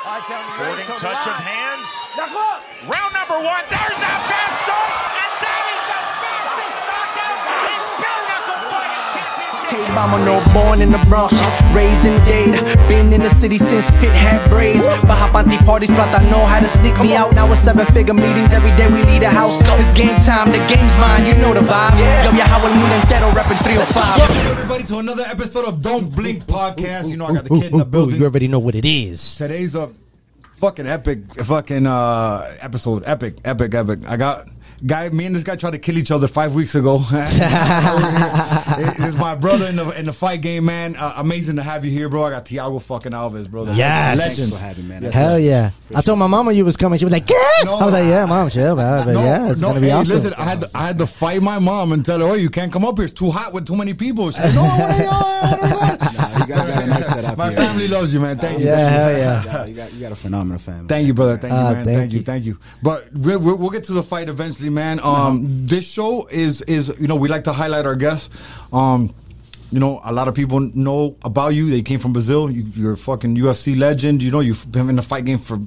Sporting touch of hands. Round number one. There's that fast start, and that is the fastest knockout in bare knuckle fighting championship. Hey, mama, no born in the Bronx, raised in Dade. Been in the city since Pit had braids. Baja Panty parties, but I know how to sneak me out. Now it's 7-figure meetings every day. We leave the house. It's game time. The game's mine. You know the vibe. Yo, viajado el mundo entero, repping 305. Welcome everybody to another episode of Don't Blink Podcast. You know I got the kid in the building. You already know what it is. Today's a fucking epic episode. Epic. I got me and this guy tried to kill each other 5 weeks ago. It's my brother in the fight game, man. Amazing to have you here, bro. I got Thiago fucking Alves, bro. Yes. Legend. For having me, man. Yes, Hell yeah. I told my mama you was coming. She was like, "Get!" No, I was like, "Yeah, mom, chill, man." But yeah, it's gonna be awesome. Listen, I had to fight my mom and tell her, "Oh, you can't come up here. It's too hot with too many people." She said, "No, You guys got a nice setup my here. family loves you, man. Thank you. Yeah, hell Yeah, you got a phenomenal family. Thank you, brother. Thank you, man. Thank Thank you. But we'll get to the fight eventually, man. This show is we like to highlight our guests. A lot of people know about you. They came from Brazil. You're a fucking UFC legend. You've been in the fight game for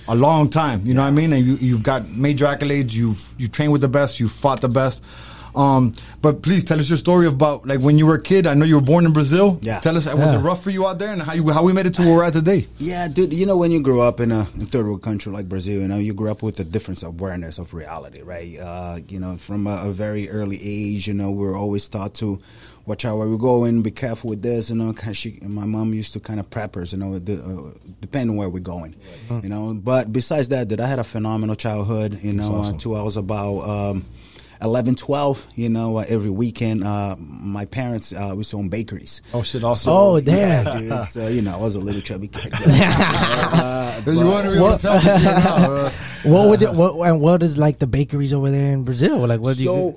a long time. You know what I mean? And you've got major accolades. You trained with the best. You fought the best. But please tell us your story about like when you were a kid. I know you were born in Brazil. Yeah. Tell us, was it rough for you out there, and how we made it to where we're at today? Yeah, dude. When you grow up in a third world country like Brazil, you grew up with a different awareness of reality, right? From a very early age, we were always taught to watch out where we're going, be careful with this, my mom used to kind of prep us, depending on where we're going, But besides that, I had a phenomenal childhood, awesome. Till I was about 11, 12, every weekend, my parents used to own bakeries. Oh, shit, awesome. Oh, damn. Yeah, dude. So, I was a little chubby kid. You want to be able to tell me now, What is like the bakeries over there in Brazil? Like, what do you?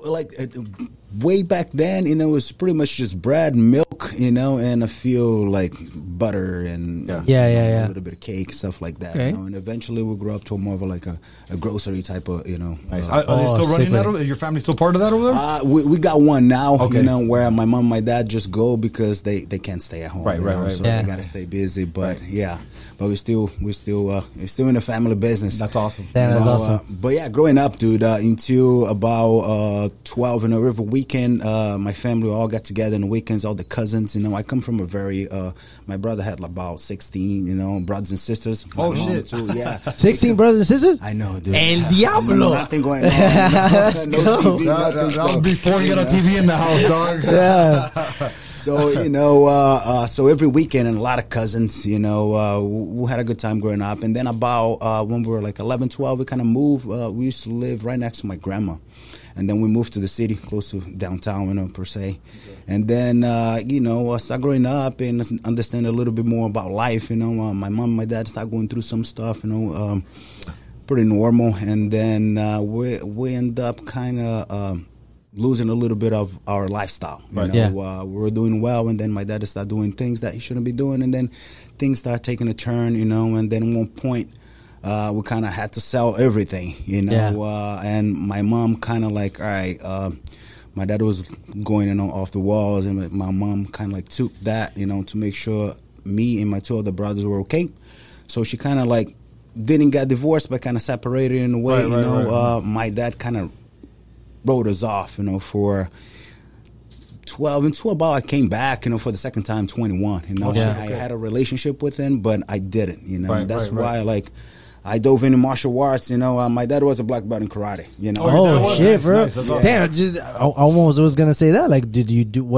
Way back then, it was pretty much just bread, milk, and I feel like butter and Yeah. a little bit of cake, stuff like that. Okay. And eventually we grew up to more of a grocery type of, Nice. Are they still running that? Is your family still part of that over there? We got one now, Okay. where my mom and my dad just go because they can't stay at home. Right. So Yeah. they got to stay busy. But but we're still it's still in the family business. That's awesome. Yeah, that's awesome. But yeah, growing up, dude, until about 12 in a river weekend, my family all got together in the weekends, all the cousins. I come from a very, my brother had about 16, brothers and sisters. My Oh, mom shit. Too, yeah. 16 brothers and sisters. I know, dude. El Diablo. Nothing going on. Let's no go. TV, That nothing. was before you got a TV in the house, dog. Yeah. So, so every weekend, and a lot of cousins, we had a good time growing up. And then about when we were like 11, 12, we kind of moved. We used to live right next to my grandma. And then we moved to the city, close to downtown, per se. Okay. And then, I started growing up and understand a little bit more about life. My mom and my dad started going through some stuff, pretty normal. And then we end up kind of losing a little bit of our lifestyle. We were doing well, and then my dad started doing things that he shouldn't be doing, and then things started taking a turn, and then at one point we kind of had to sell everything, and my mom kind of like, all right, my dad was going off the walls, and my mom kind of like took that, to make sure me and my two other brothers were okay. So she kind of like didn't get divorced, but kind of separated in a way. Right. My dad kind of wrote us off, for 12 until about I came back, for the second time, 21. I had a relationship with him, but I didn't. That's why, like, I dove into martial arts. My dad was a black belt in karate. Oh shit, bro! Nice. Damn, I almost was gonna say that. Like, what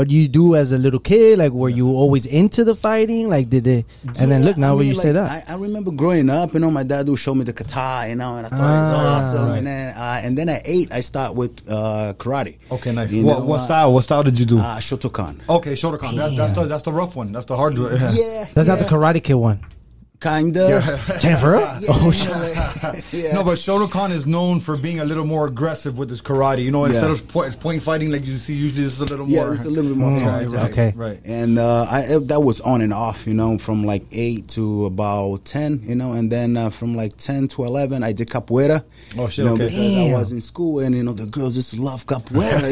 did you do as a little kid? Like, were you always into the fighting? Like, did they? And then look now, when you say that, I remember growing up. My dad would show me the kata. And I thought it was awesome. Right. And then at 8, I start with karate. Okay, nice. What style? What style did you do? Shotokan. Okay, Shotokan. That's the rough one. That's the hard one. Yeah, that's not the Karate Kid one. Kind of. Damn, for real? Yeah. No, but Shotokan is known for being a little more aggressive with his karate. Instead of point fighting like you see, usually this is a little more. Yeah, it's a little bit more contact. Okay. Right. And that was on and off, from like 8 to about 10, and then from like 10 to 11, I did Capoeira. Oh, shit, okay. Because I was in school, and, the girls just love Capoeira,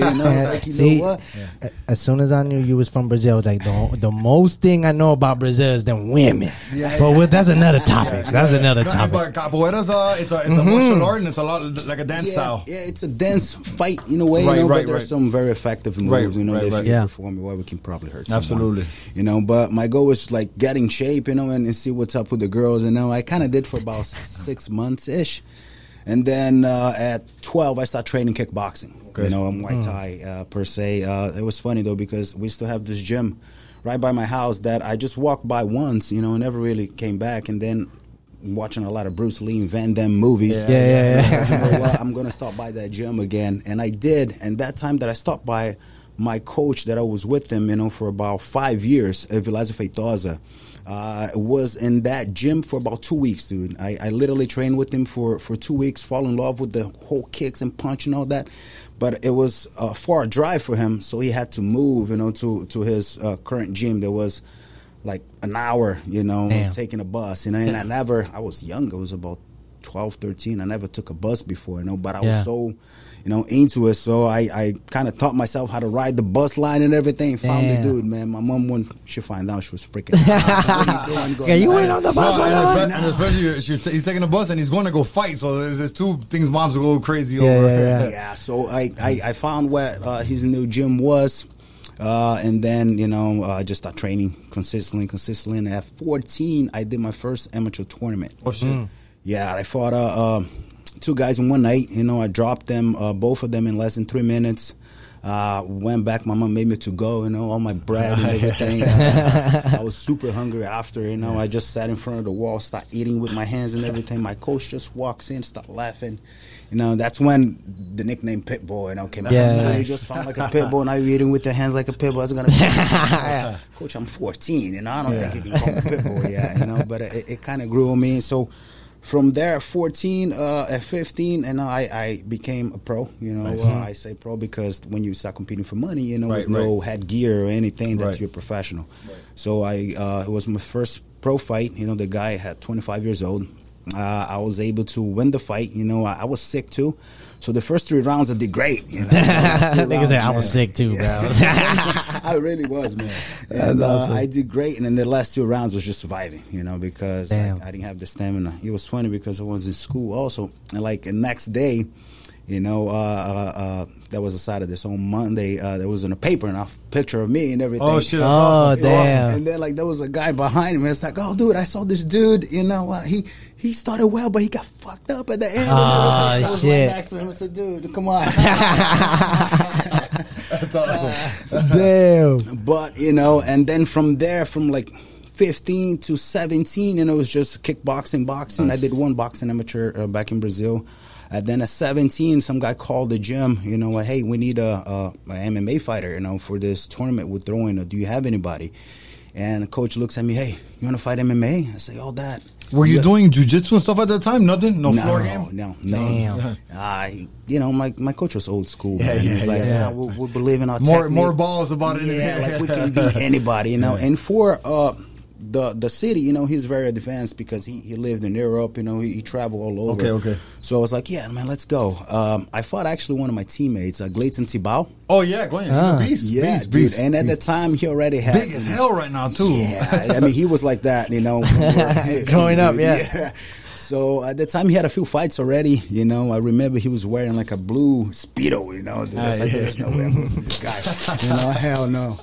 Like, See, know what? As soon as I knew you was from Brazil, I was like, the most thing I know about Brazil is them women. Yeah. But with that that's another topic. That's another topic. But capoeira's it's a martial art, and it's a lot like a dance style. Yeah, it's a dance fight in a way, Right, but there's some very effective moves, that if you Yeah. perform well, we can probably hurt someone. Absolutely. But my goal was like get in shape, and see what's up with the girls, I kind of did for about 6 months-ish. And then at 12, I started training kickboxing. Okay. I'm Muay Thai per se. It was funny though because we still have this gym right by my house that I just walked by once, and never really came back. And then watching a lot of Bruce Lee and Van Damme movies. Yeah. I'm gonna stop by that gym again, and I did. And that time that I stopped by, my coach that I was with him, for about 5 years, Vilas Feitosa, was in that gym for about 2 weeks, dude. I literally trained with him for 2 weeks, fall in love with the whole kicks and punch and all that. But it was a far drive for him, so he had to move, to his current gym. There was like an hour, taking a bus, and I was young. I was about 12, 13. I never took a bus before, but I was so, into it. So I kind of taught myself how to ride the bus line and everything. Found the dude, man. My mom, when she found out, she was freaking out. What are you doing? Yeah, you went on the bus. And especially he's taking a bus and he's going to go fight. So there's two things moms will go crazy over. Yeah. So I found what his new gym was. And then, I just started training consistently. And at 14, I did my first amateur tournament. Oh, shit. Yeah, I fought 2 guys in one night. I dropped them, both of them in less than 3 minutes. Went back. My mom made me to go, all my bread and everything. I was super hungry after, I just sat in front of the wall, start eating with my hands and everything. My coach just walks in, start laughing. That's when the nickname Pitbull, came out. Yeah. You just found like a Pitbull, and I eating with the hands like a Pitbull. I was going to Coach, I'm 14, I don't think you can call me Pitbull yet, but it kind of grew on me. So from there, 14, at 15, and I became a pro. I say pro because when you start competing for money, with no headgear or anything, that you're professional. Right. So it was my first pro fight. The guy had 25 years old. I was able to win the fight. I was sick too. So the first 3 rounds I did great. Niggas say I was sick too, bro. I really was, man. And awesome. I did great. And then the last 2 rounds was just surviving, because I didn't have the stamina. It was funny because I was in school also. And like the next day, that was a Saturday. So on Monday, there was in a paper and a picture of me and everything. Oh, shit. That's awesome. Damn. And then there was a guy behind me. It's like, oh, dude, I saw this dude. He started well, but he got fucked up at the end. Oh, I was shit. right next to him. I said, dude, come on. That's awesome. Damn. But, and then from there, from like 15 to 17, it was just kickboxing, boxing. Nice. I did 1 boxing amateur back in Brazil. And then at 17, some guy called the gym, hey, we need a MMA fighter, for this tournament we're throwing. Do you have anybody? And the coach looks at me, hey, you want to fight MMA? I say, all that. Were you doing jiu-jitsu and stuff at that time? Nothing? No floor game? No. Damn. My coach was old school. Man. He was like, we believe in our more technique. More balls about it. Yeah, like we can beat anybody, And for the city, he's very advanced because he lived in Europe, he traveled all over. Okay. So I was like, yeah, man, let's go. I fought actually one of my teammates, Gleiton Tibau. Oh, yeah, go ahead. He's a beast. Yeah, beast. dude. And at the time, he already had... Big as hell right now, too. Yeah, he was like that, Growing up, yeah. So at the time, he had a few fights already. I remember he was wearing like a blue Speedo, Dude, I was like, there's no way I'm losing this guy. Hell no.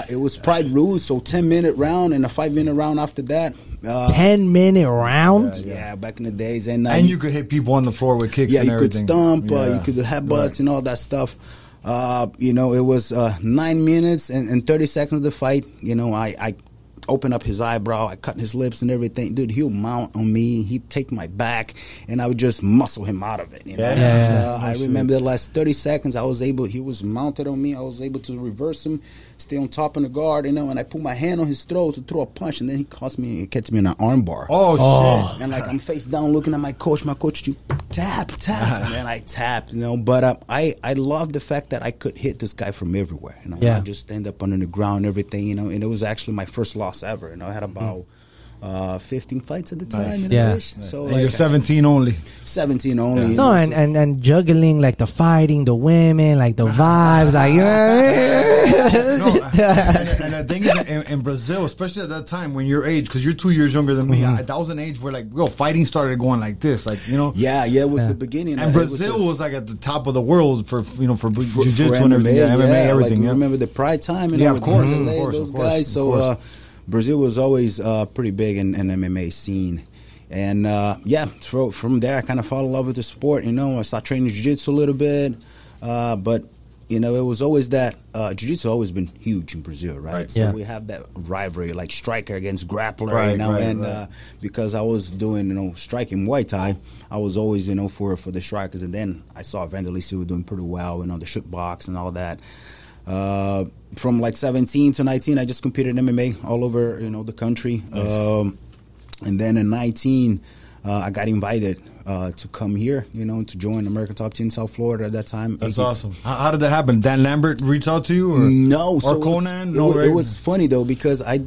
It was Pride Rules, so 10-minute round and a 5-minute round after that. 10-minute round? Yeah, back in the days. And you could hit people on the floor with kicks and everything. Yeah, you could stomp, you could headbutts and all that stuff. It was 9 minutes and 30 seconds of the fight. I open up his eyebrow, I cut his lips and everything. Dude, he'll mount on me, he'd take my back, and I would just muscle him out of it. I remember the last 30 seconds, he was mounted on me, I was able to reverse him, stay on top of the guard, and I put my hand on his throat to throw a punch, and then he catch me in an arm bar. Oh, shit. And I'm face down looking at my coach, you tap, and then I tapped, but I love the fact that I could hit this guy from everywhere, I just stand up under the ground and everything, and it was actually my first loss ever, I had about 15 fights at the time. Nice. So and you're 17 only. 17 only. No, and juggling like the fighting, the women, like the vibes, like and the thing is, in Brazil, especially at that time when your age, because you're 2 years younger than me, that was an age where like fighting started going like this, like Yeah, it was the beginning. And Brazil was like at the top of the world for jiu-jitsu and everything, MMA, everything. Like, remember the Pride time? Of course, those guys. So Brazil was always pretty big in MMA scene. And from there I kind of fell in love with the sport. I started training jiu-jitsu a little bit, but it was always that jiu-jitsu always been huge in Brazil, right? So we have that rivalry, like striker against grappler, because I was doing striking Muay Thai, I was always for the strikers, and then I saw Vanderlei Silva doing pretty well, the shoot box and all that. From like 17 to 19, I just competed in MMA all over the country. Nice. And then in 19, I got invited to come here, to join American Top Team in South Florida at that time. That's awesome. How did that happen? Dan Lambert reached out to you? Or? No. Or Conan? It was funny, though, because I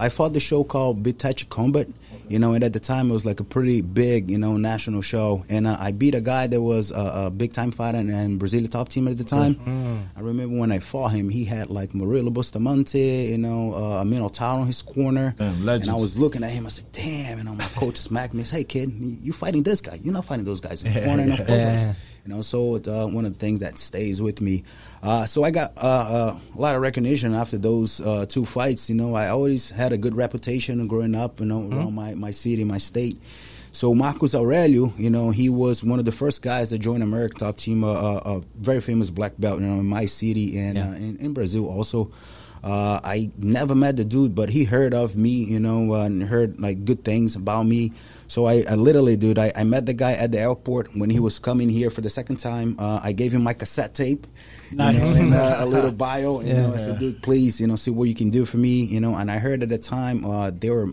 fought the show called Big Touch Combat. And at the time it was like a pretty big, national show. And I beat a guy that was a big-time fighter and Brazilian top team at the time. I remember when I fought him, he had like Murilo Bustamante, Minotauro on his corner. Damn, and I was looking at him, I said, damn, my coach smacked me. He said, hey, kid, you fighting this guy. You're not fighting those guys in the corner. So it's one of the things that stays with me. So I got a lot of recognition after those 2 fights. I always had a good reputation growing up, around my city, my state. So Marcos Aurelio, he was one of the first guys that joined American Top Team, a very famous black belt, in my city and in Brazil also. I never met the dude, but he heard of me, and heard like good things about me. So I literally, dude, I met the guy at the airport when he was coming here for the second time. I gave him my cassette tape, and a little bio. I said, dude, please, see what you can do for me, And I heard at the time they were,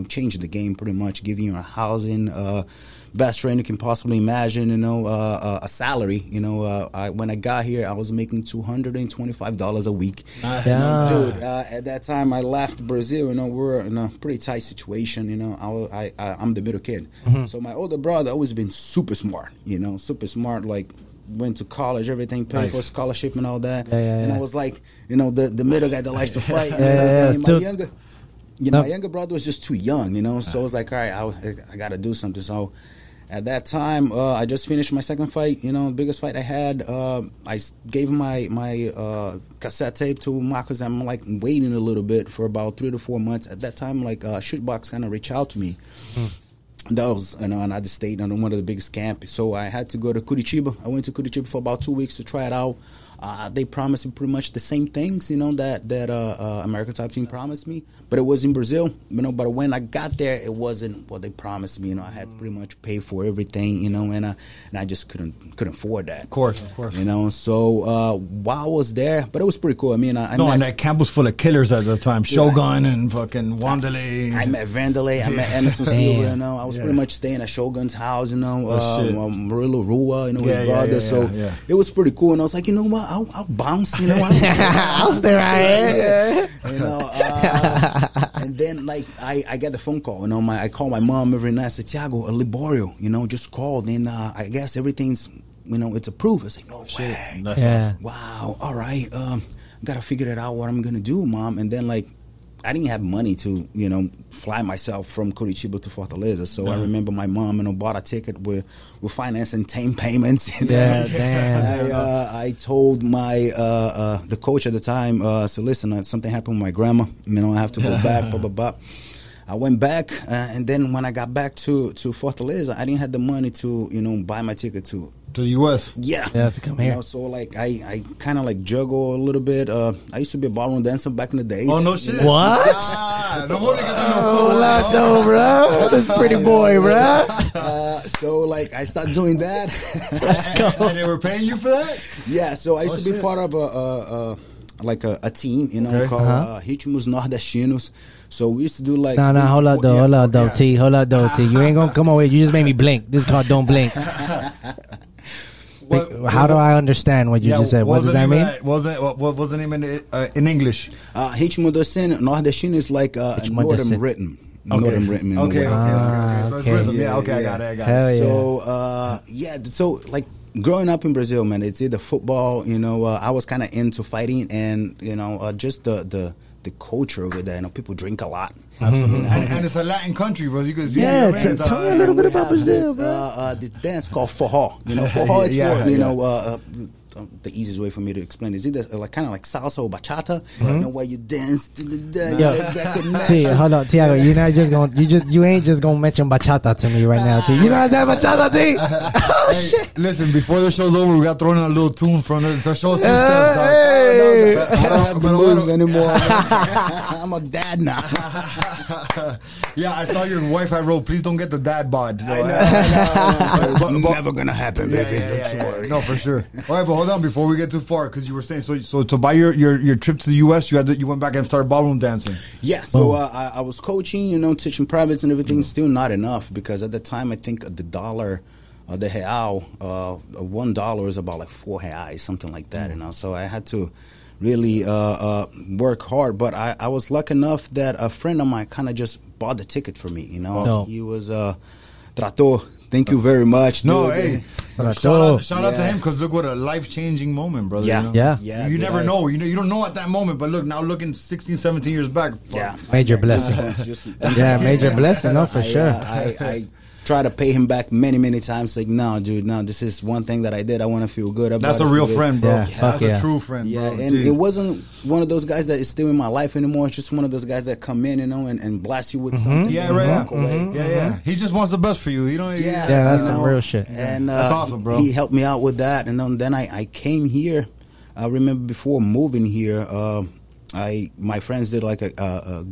changing the game pretty much, giving you a housing, best trainer you can possibly imagine, a salary. When I got here, I was making $225 a week. Dude, at that time, I left Brazil. We were in a pretty tight situation. I'm the middle kid. So my older brother always been super smart, like went to college, everything, paid for scholarship and all that. And I was like, the middle guy that likes to fight. My younger brother was just too young, so I was like, all right, I got to do something. So at that time, I just finished my second fight, the biggest fight I had. I gave my cassette tape to Marcos. I'm like waiting a little bit for about 3 to 4 months. At that time, like Shootbox kind of reached out to me. That was another state, one of the biggest camps. So I had to go to Curitiba. I went to Curitiba for about 2 weeks to try it out. They promised me pretty much the same things, that American Top Team promised me. But it was in Brazil, But when I got there, it wasn't what they promised me. I had pretty much paid for everything, and I just couldn't afford that. Of course. So while I was there, but it was pretty cool. I mean, and that camp was full of killers at the time. Shogun and fucking Wanderlei. I met Vanderlei. I met Anderson Silva. I was pretty much staying at Shogun's house. Murilo Rua, his brother. So it was pretty cool. And I was like, what? I'll bounce, I'll stay right and then like I get the phone call, I call my mom every night. I said, Tiago, Liborio, just called, and I guess everything's, it's approved. I said, no way. Wow, all right, gotta figure it out what I'm gonna do, Mom. And then like I didn't have money to, fly myself from Curitiba to Fortaleza. So I remember my mom, bought a ticket with financing 10 payments. I told my the coach at the time, so listen, something happened with my grandma. I have to go back, blah, blah, blah. I went back, and then when I got back to Fortaleza, I didn't have the money to, buy my ticket to the U.S. Yeah, to come here. So like I kind of like juggle a little bit. I used to be a ballroom dancer back in the days. Oh no shit! What? No, bro. This pretty boy, bro. So like I started doing that. Let's go. And they were paying you for that? Yeah. So I used to be part of a team, called Ritmos Nordestinos. So we used to do like... No, hold up, though, T. Hold up, though, T. You ain't gonna come away. You just made me blink. This card don't blink. How do I understand what you just said? What does that mean? What was the name in English? Ritmo Nordestino is like a northern rhythm. Northern rhythm in a way. So it's rhythm. Yeah, okay, I got it. Hell yeah. So, so like growing up in Brazil, man, it's either football, I was kind of into fighting and, just the culture over there. People drink a lot. Absolutely. And it's a Latin country, bro. You could see tell me a little bit about Brazil, bro. This dance called forró. Forró, it's the easiest way for me to explain is either kind of like salsa or bachata, where you dance to the hold on, Tiago, you're not just going you ain't just gonna mention bachata to me right now, T. You know that bachata, T? Oh shit! Listen, before the show's over, we got thrown in a little tune from the show's two steps. I don't have the moves anymore. I'm a dad now. Yeah, I saw your wife. I wrote, please don't get the dad bod. I know. It's never gonna happen, baby. Don't worry. No, for sure. All right, but hold on before we get too far, because you were saying so to buy your trip to the U.S., you went back and started ballroom dancing. Yeah, so I was coaching, teaching privates and everything. Still not enough because at the time I think the dollar, the real, $1 is about like 4 reais, something like that. So I had to really work hard. But I was lucky enough that a friend of mine kind of just bought the ticket for me. He was Trator. Thank you very much. No, hey. Shout out to him because look what a life-changing moment, brother. Yeah. You never know. You don't know at that moment, but look, now looking 16, 17 years back. Major blessing. Major blessing, no, for sure. I try to pay him back many, many times. Like, no, dude, this is one thing that I did. I want to feel good about it. That's a real friend, bro. That's a true friend, bro. And it wasn't one of those guys that is still in my life anymore. It's just one of those guys that come in, and blast you with something. Yeah, right. He just wants the best for you. That's some real shit. And that's awesome, bro. He helped me out with that. And then I came here. I remember before moving here, my friends did like a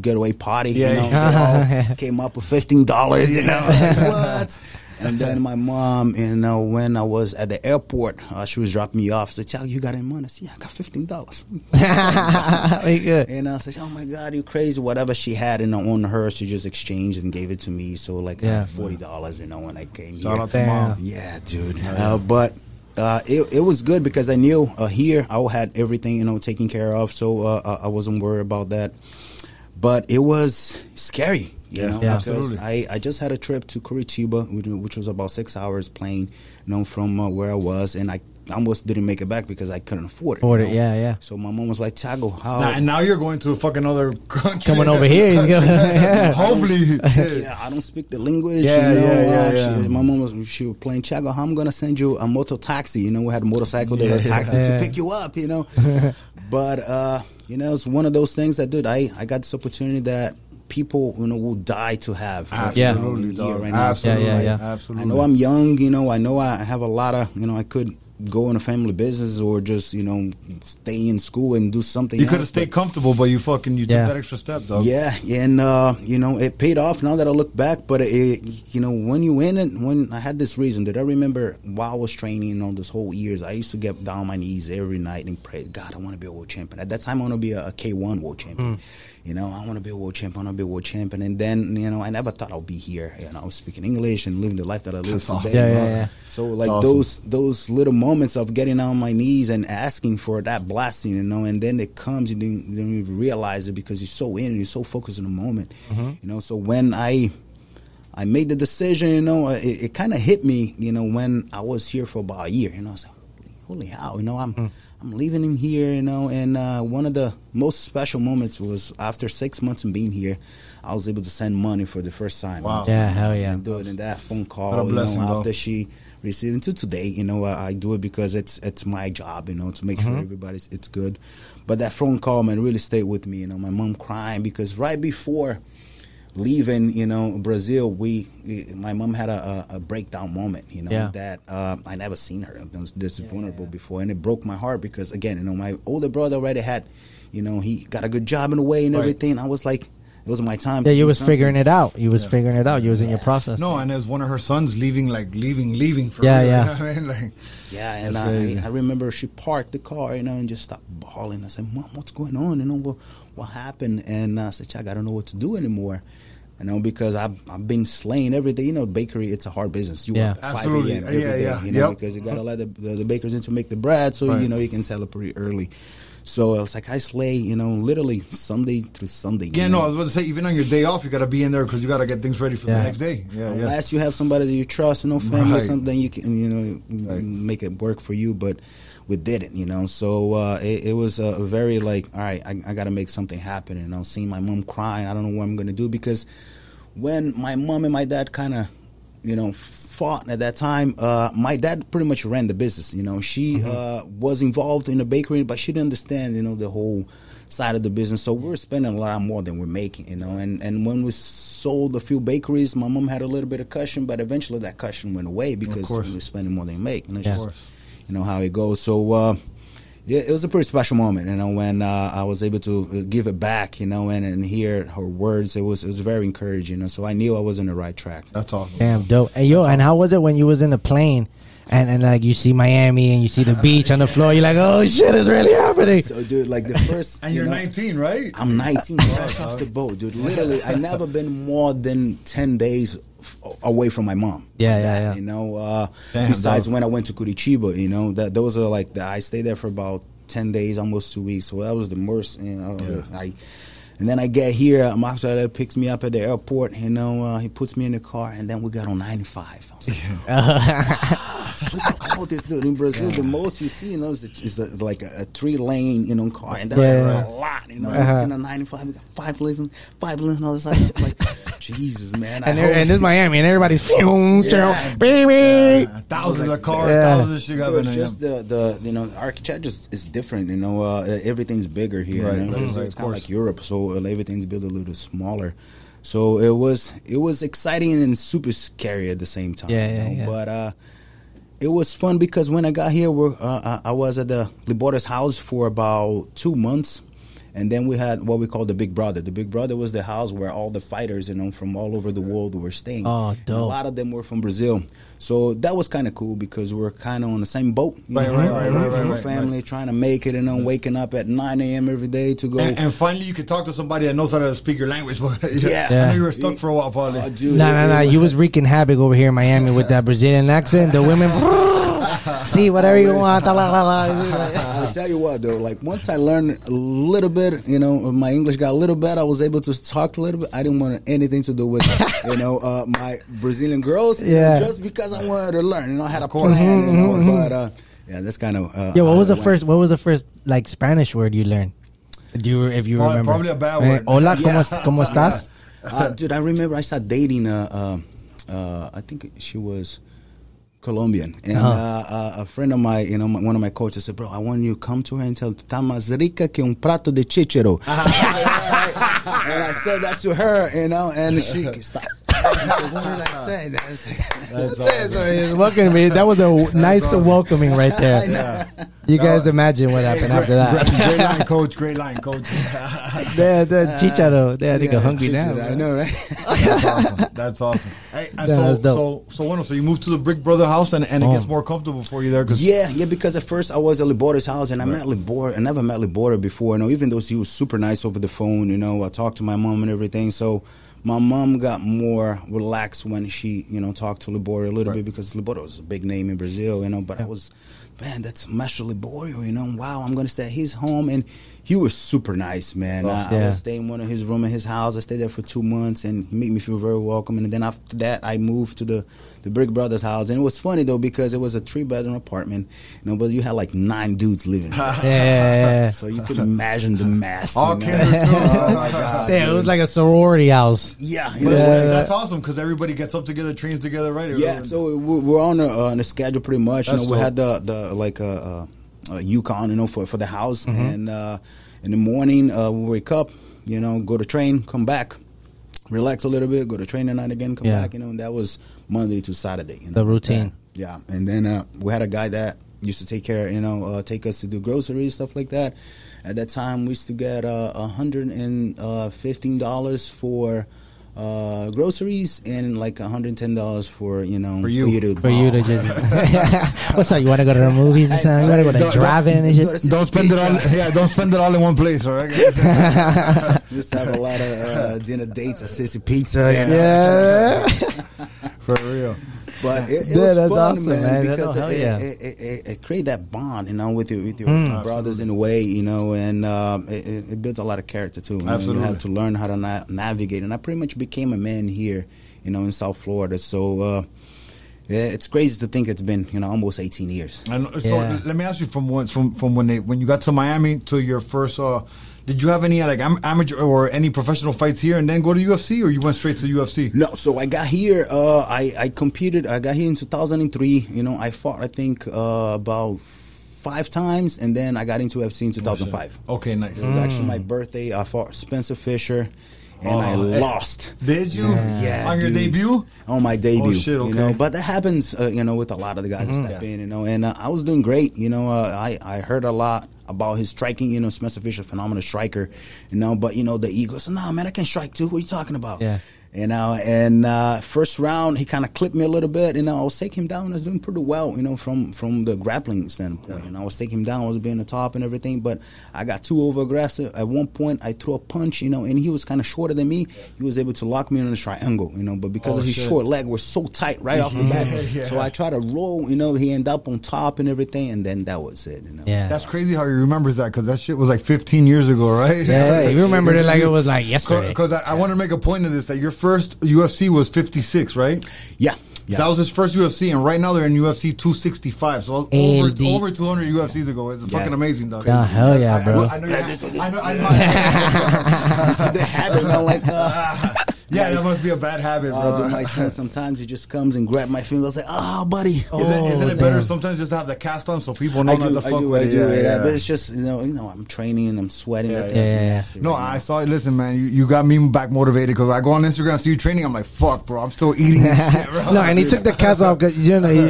getaway party, They all came up with $15, what? And then my mom, when I was at the airport, she was dropping me off. Said, "Tiago, you got any money?" I said, "Yeah, I got $15." Good. And I said, "Oh my God, you crazy!" Whatever she had on her, she just exchanged and gave it to me. So like $40, when I came here. Shout out to mom. Yeah, dude. But it was good because I knew here I had everything taken care of, so I wasn't worried about that. But it was scary, because absolutely. I just had a trip to Curitiba, which was about 6 hours plane, from where I was, and I almost didn't make it back because I couldn't afford it. So my mom was like, "Tiago, how?" And now you're going to a fucking other country. Coming over here, he's going. Hopefully, I don't speak the language. My mom was playing Tiago. How I'm gonna send you a moto taxi? We had a motorcycle, there a taxi to pick you up. But it's one of those things that, dude, I got this opportunity that people, will die to have. Absolutely, here right now. Absolutely, absolutely. I know I'm young, I know I have a lot of, I could go in a family business or just, stay in school and do something. You could have stayed comfortable, but you took that extra step, dog. Yeah, and, it paid off now that I look back, but when you win it, when I had this reason that I remember while I was training, this whole years, I used to get down on my knees every night and pray, God, I want to be a world champion. At that time, I want to be a K1 world champion. I want to be a world champion. I want to be a world champion. And then, I never thought I'll be here. I was speaking English and living the life that I live today. So, like, awesome. those little moments of getting on my knees and asking for that blessing, and then it comes, you don't even realize it because you're so in and you're so focused in the moment. So when I made the decision, it kind of hit me, when I was here for about a year. I was like, holy hell, I'm leaving him here, and one of the most special moments was after 6 months of being here, I was able to send money for the first time. Wow. Yeah, hell yeah. And do it in that phone call, after she received it. To today, I do it because it's my job, to make sure it's good. But that phone call, man, really stayed with me. My mom crying because right before leaving, Brazil, my mom had a breakdown moment, that I never seen her this vulnerable before, and it broke my heart because again, my older brother already had, he got a good job in a way and everything. I was like, it was my time. Yeah, you was figuring it out. You was figuring it out. You was in your process. No, and as one of her sons leaving for real. And I remember she parked the car, and just stopped bawling. I said, "Mom, what's going on? What happened?" And I said, "I don't know what to do anymore." Because I've been slaying every day. Bakery, it's a hard business. You work 5 a.m. every day, because you got to let the bakers in to make the bread, so, you can sell it pretty early. So it's like I slay, literally Sunday through Sunday. Yeah, no, I was about to say, even on your day off, you got to be in there because you got to get things ready for the next day. Yeah, Unless you have somebody that you trust, family or something, you can, make it work for you. But we didn't, So it was a very like, all right, I got to make something happen. Seeing my mom crying, I don't know what I'm going to do, because when my mom and my dad kind of, fought at that time, my dad pretty much ran the business. She was involved in the bakery, but she didn't understand, the whole side of the business. So we were spending a lot more than we're making, and when we sold a few bakeries, my mom had a little bit of cushion, but eventually that cushion went away because we were spending more than we make. And it's just, how it goes. So yeah, it was a pretty special moment, when I was able to give it back, and hear her words. It was very encouraging, so I knew I was on the right track. That's awesome. Damn dope. Hey, yo, and how was it when you was in the plane and like you see Miami and you see the beach on the floor? You're like, oh shit, it's really happening. So, dude, like the first, and you're 19, right? I'm 19, fresh off the boat, dude. Literally, I never been more than 10 days away from my mom. Yeah. Besides when I went to Curitiba, that those are like I stayed there for about 10 days, almost 2 weeks. So that was the most, and then I get here, Max picks me up at the airport, he puts me in the car, and then we got on 95. I was like, look at all this, dude. In Brazil, the most you see, is like a 3-lane, car, and that's a lot, It's in a 95, we got 5 lanes on the other side. I'm like, Jesus, man. And this Miami, and everybody's baby. Thousands of cars, thousands of shit. Dude, just the architecture is different, everything's bigger here. Right, So it's kind of like Europe, so everything's built a little smaller. So it was exciting and super scary at the same time. But it was fun because when I got here, I was at the Libora's house for about 2 months. And then we had what we call the Big Brother. The Big Brother was the house where all the fighters, from all over the world were staying. Oh, dope. A lot of them were from Brazil. So that was kind of cool because we're kind of on the same boat. Right, from the family, trying to make it, waking up at 9 a.m. every day to go. And finally you could talk to somebody that knows how to speak your language. Yeah. I know you were stuck for a while, probably. Nah. You was wreaking havoc over here in Miami with that Brazilian accent. The women... See, whatever you want. I'll tell you what, though. Like, once I learned a little bit, my English got a little better. I was able to talk a little bit. I didn't want anything to do with, my Brazilian girls. Just because I wanted to learn. I had a plan, but, that's kind of... what was the first, like, Spanish word you learned? If you remember? Probably a bad word. Hola, ¿cómo estás? Dude, I remember I started dating, I think she was... Colombian, and a friend of mine, one of my coaches said, "Bro, I want you to come to her and tell está más rica que un plato de chícharo." And I said that to her, and she stopped. What did I say? That's awesome. Welcoming me. That was a nice welcoming right there. You guys imagine what happened after that. Great line, coach. The chicharo. I think I'm hungry now. I know, right? That's awesome. Hey, that's dope. So you moved to the Big Brother house, and it gets more comfortable for you there. Yeah, because at first I was at Libora's house, and I met Libora. I never met Libora before. Even though she was super nice over the phone, I talked to my mom and everything. So my mom got more relaxed when she, talked to Libora a little bit, because Libora was a big name in Brazil, But I was, man, that's Master Libora, Wow, I'm going to stay at his home. And he was super nice, man. I was staying in one of his room in his house. I stayed there for 2 months, and he made me feel very welcome. And then after that, I moved to the Big Brother's house. And it was funny, though, because it was a 3-bedroom apartment, but you had like 9 dudes living there. So you could imagine the mess. Oh my God. It was like a sorority house. Yeah. That's awesome, because everybody gets up together, trains together, right? Yeah, so we're on a schedule pretty much. We had the like Yukon, for the house. And in the morning, we wake up, go to train, come back, relax a little bit, go to train at night again, come back, and that was Monday to Saturday. The routine. And then we had a guy that used to take care, take us to do groceries, stuff like that. At that time, we used to get $115 for groceries and like $110 for you to just what's up, you want to go to the movies or something? You want to go to drive-in and shit? Don't spend it all. Don't spend it all in one place, all right? Just have a lot of dinner dates at Sissy Pizza. For real. But it was that's fun, awesome, man, man. because it created that bond, with your brothers in a way, and it built a lot of character too. Absolutely. You have to learn how to navigate, and I pretty much became a man here, in South Florida. So it's crazy to think it's been almost 18 years. And so let me ask you from when you got to Miami to your first. Did you have any amateur or any professional fights here and then go to UFC, or you went straight to UFC? No, so I got here. I competed. I got here in 2003. I fought I think about 5 times, and then I got into UFC in 2005. Okay, nice. It was actually my birthday. I fought Spencer Fisher, and I lost. Did you? Yeah. On your debut? On my debut. Oh shit! Okay. But that happens, with a lot of the guys that step in, and I was doing great. I heard a lot about his striking. Spencer Fisher, phenomenal striker. But the ego. So, nah, man, I can strike too. What are you talking about? Yeah. And first round, he kind of clipped me a little bit. I was taking him down. I was doing pretty well, from the grappling standpoint. I was taking him down. I was being the top and everything. But I got too over aggressive. At one point, I threw a punch, and he was kind of shorter than me. He was able to lock me in a triangle, But because of his short leg, we're so tight right off the bat. So I tried to roll, he ended up on top and everything, and then that was it. Yeah. That's crazy how he remembers that, because that shit was like 15 years ago, right? Yeah, you remembered it like it was like yesterday. Because I want to make a point of this, that your first UFC was 56, right? Yeah. So that was his first UFC, and right now they're in UFC 265. So over 200 UFCs ago. It's fucking amazing, dog. Oh, hell yeah, bro. I know. The habit, like, yeah, that must be a bad habit, bro. My son, sometimes he just comes and grab my fingers like, oh, buddy. Isn't it better sometimes just to have the cast on so people know not to fuck with it? I do. But it's just, I'm training and I'm sweating. Nasty no, I saw it. Listen, man, you got me back motivated, because I go on Instagram, see you training, I'm like, fuck, bro, I'm still eating this shit, bro. No, and he took the cast off, because,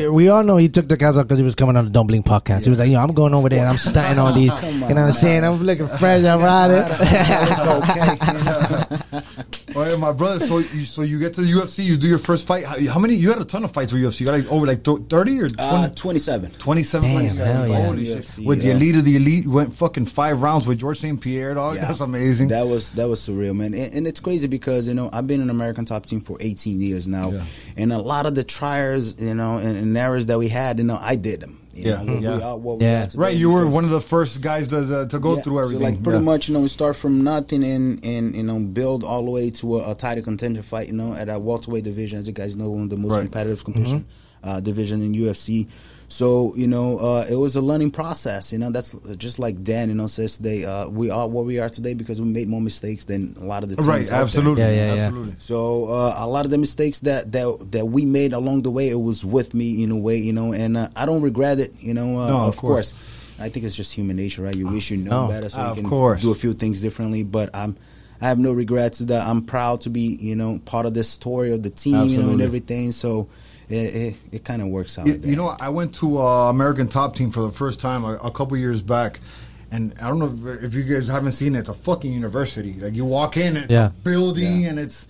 we all know he took the cast off because he was coming on the Dumpling podcast. He was like, I'm going over there and I'm stunting all these. You know what I'm saying? I'm looking fresh, I'm riding. All right, my brother. So you get to the UFC, you do your first fight. How many? You had a ton of fights with UFC. You got over 30 or 20? 27. 27 fights. Holy shit! With the elite of the elite, you went fucking 5 rounds with George St. Pierre, dog. Yeah. That's amazing. That was surreal, man. And it's crazy because I've been in American Top Team for 18 years now, and a lot of the trials, and errors that we had, I did them. Right, you were one of the first guys to go through everything. So pretty much, we start from nothing and build all the way to a title contender fight, at a welterweight division, as you guys know, one of the most competitive competition division in UFC. So, it was a learning process, that's just like Dan, says today, we are what we are today because we made more mistakes than a lot of the teams. Right, absolutely. Absolutely. So, a lot of the mistakes that we made along the way, it was with me in a way, and I don't regret it, no, of course. I think it's just human nature, right? You wish you know better so you can do a few things differently, but I have no regrets. That I'm proud to be, part of this story of the team, and everything. So it kind of works out. I went to American Top Team for the first time a couple years back, and I don't know if you guys haven't seen it. It's a fucking university. Like, you walk in, it's a building, and it's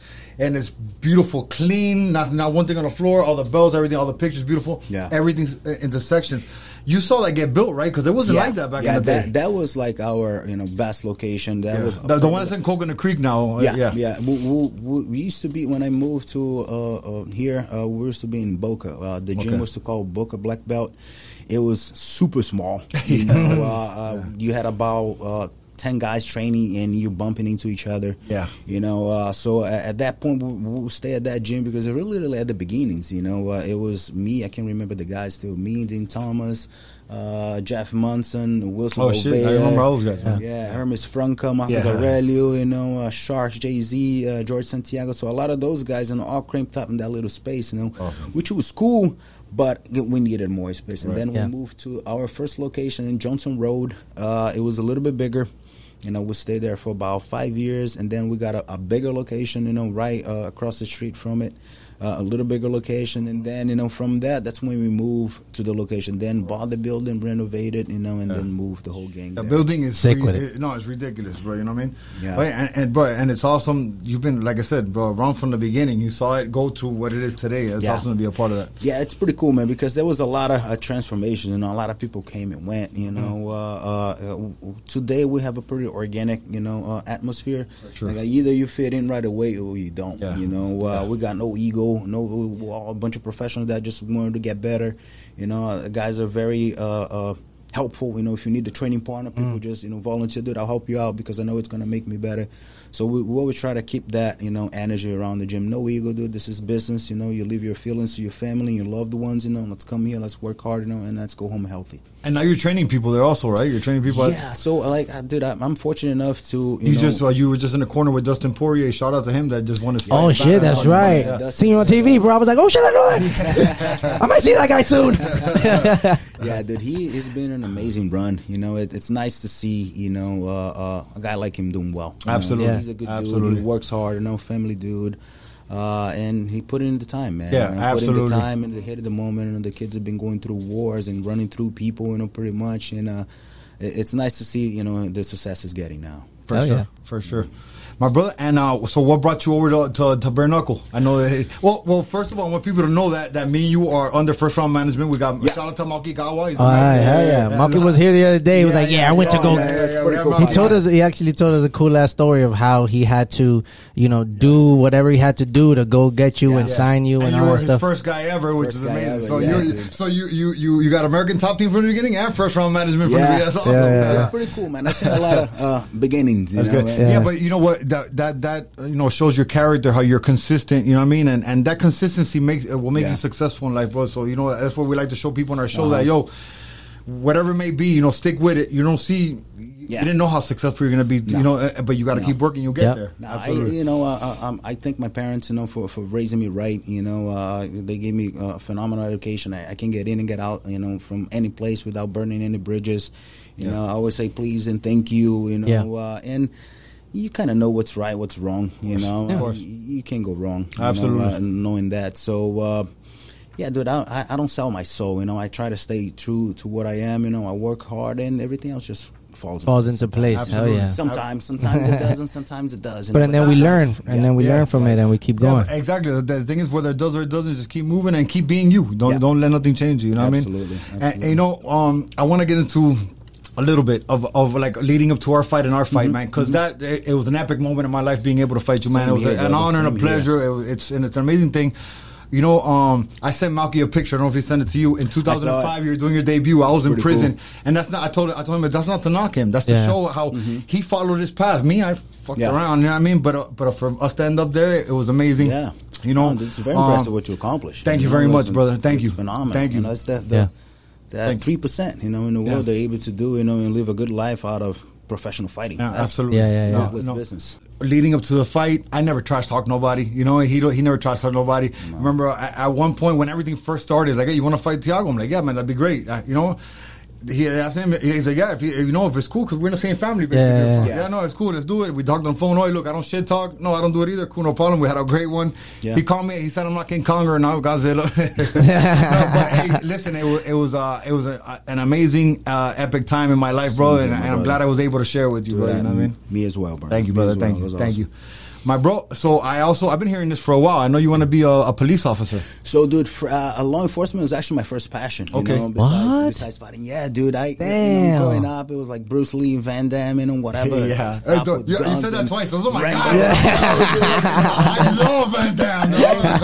beautiful, clean. Not one thing on the floor. All the bells, everything, all the pictures, beautiful. Yeah, everything's into sections. You saw that get built, right? Because it wasn't like that back in the day. That was like our best location. That was the one that's in Coconut Creek now. We used to be, when I moved to here. We used to be in Boca. The gym was called Boca Black Belt. It was super small. You had about 10 guys training and you're bumping into each other. Yeah. So at that point, we'll stay at that gym because it really, really at the beginnings, it was me. I can remember the guys still. Me, Dean Thomas, Jeff Munson, Wilson Bovea. Shit. I remember all those guys. Yeah. Hermes Franca, Marcos Aurelio, Sharks, Jay-Z, George Santiago. So a lot of those guys, all cramped up in that little space, awesome. Which was cool. But we needed more space. And then we moved to our first location in Johnson Road. It was a little bit bigger. We stayed there for about 5 years, and then we got a bigger location, right across the street from it, a little bigger location, and then, from that's when we moved to the location, then bought the building, renovated, and then moved the whole gang. The building is sick with it. No, it's ridiculous, bro. You know what I mean? Yeah. And it's awesome. You've been, like I said, bro, around from the beginning. You saw it go to what it is today. It's awesome to be a part of that. Yeah, it's pretty cool, man, because there was a lot of transformation. A lot of people came and went. Today we have a pretty organic, atmosphere. Sure. Like either you fit in right away or you don't. Yeah. We got no ego, we're all a bunch of professionals that just wanted to get better. Guys are very helpful. If you need the training partner, people just volunteer, dude, I'll help you out because I know it's gonna make me better. So we always try to keep that energy around the gym. No ego, dude. This is business. You leave your feelings to your family, your loved ones. Let's come here, let's work hard, and let's go home healthy. And now you're training people there also, right? You're training people. Yeah. So dude, I'm fortunate enough to you were just in the corner with Dustin Poirier. Shout out to him that just won his fight. Oh shit, that's right. Yeah. Seen you on TV, bro. I was like, oh shit, I know that. I might see that guy soon. Yeah, dude, he's been an amazing run. It's nice to see a guy like him doing well. Absolutely, he's a good dude. He works hard. Family dude. And he put in the time, man. Yeah, absolutely. Put in the time and the heat of the moment. And the kids have been going through wars and running through people, pretty much. And it's nice to see, the success is getting now. For sure. My brother, and so what brought you over to bare knuckle? I know that. Well, first of all, I want people to know that me and you are under first round management. We got shout out to Maki Kawa. Maki was here the other day. He was like, I went to go. He actually told us a cool ass story of how he had to, do whatever he had to do to go get you and sign you and all that stuff. You were his first guy ever, which is amazing. So you got American top team from the beginning and first round management from the beginning. That's awesome. That's pretty cool, man. I've seen a lot of beginnings. That's good. Yeah, but you know what? That shows your character, how you're consistent, you know what I mean, and that consistency will make you successful in life, bro. So that's what we like to show people on our show, that whatever it may be, stick with it. You don't see, you didn't know how successful you're gonna be, but you got to keep working, you'll get there. I thank my parents, for raising me right. They gave me a phenomenal education. I can get in and get out, from any place without burning any bridges. I always say please and thank you, and you kind of know what's right, what's wrong, you can't go wrong. Absolutely. Knowing that. So, dude, I don't sell my soul, I try to stay true to what I am, I work hard and everything else just falls into place. Absolutely. Hell yeah. Sometimes it doesn't, sometimes it does. But then we learn, learn from it and we keep going. Exactly. The thing is, whether it does or it doesn't, just keep moving and keep being you. Don't let nothing change you, you know what I mean? Absolutely. And, I want to get into a little bit of like leading up to our fight and our fight, man, because it was an epic moment in my life being able to fight you, man. It was an honor and a pleasure. It's an amazing thing. I sent Malky a picture. I don't know if he sent it to you. In 2005, you were doing your debut. I was in prison, cool. And that's not. I told him that's not to knock him. That's to show how he followed his path. Me, I fucked around. You know what I mean? But for us to end up there, it was amazing. Yeah, it's very impressive what you accomplished. Thank you very much, brother. Thank you. It's phenomenal. Thank you. That's that 3%, in the world they're able to do, and live a good life out of professional fighting. Yeah, absolutely. It's business. Leading up to the fight, I never trash talk nobody. He never trash talk nobody. No. Remember at one point when everything first started, like, hey, you want to fight Tiago? I'm like, yeah, man, that'd be great. He asked him. He's like, yeah, if it's cool, because we're in the same family. Basically. Yeah, no, it's cool. Let's do it. We talked on the phone. Oh, look, I don't shit talk. No, I don't do it either. Cool, no problem. We had a great one. Yeah. He called me. He said, I'm not King Kong or now Godzilla. But hey, listen, it was an amazing, epic time in my life, bro, and I'm glad I was able to share it with you, bro. You know what I mean? Me as well, bro. Thank you, brother. Thank you. My bro, so I've been hearing this for a while. I know you want to be a police officer. So, dude, law enforcement is actually my first passion. Okay. Besides fighting. Yeah, dude. Growing up, it was like Bruce Lee, Van Damme, whatever. Yeah. You said that twice. Oh my God. Yeah. I love Van Damme.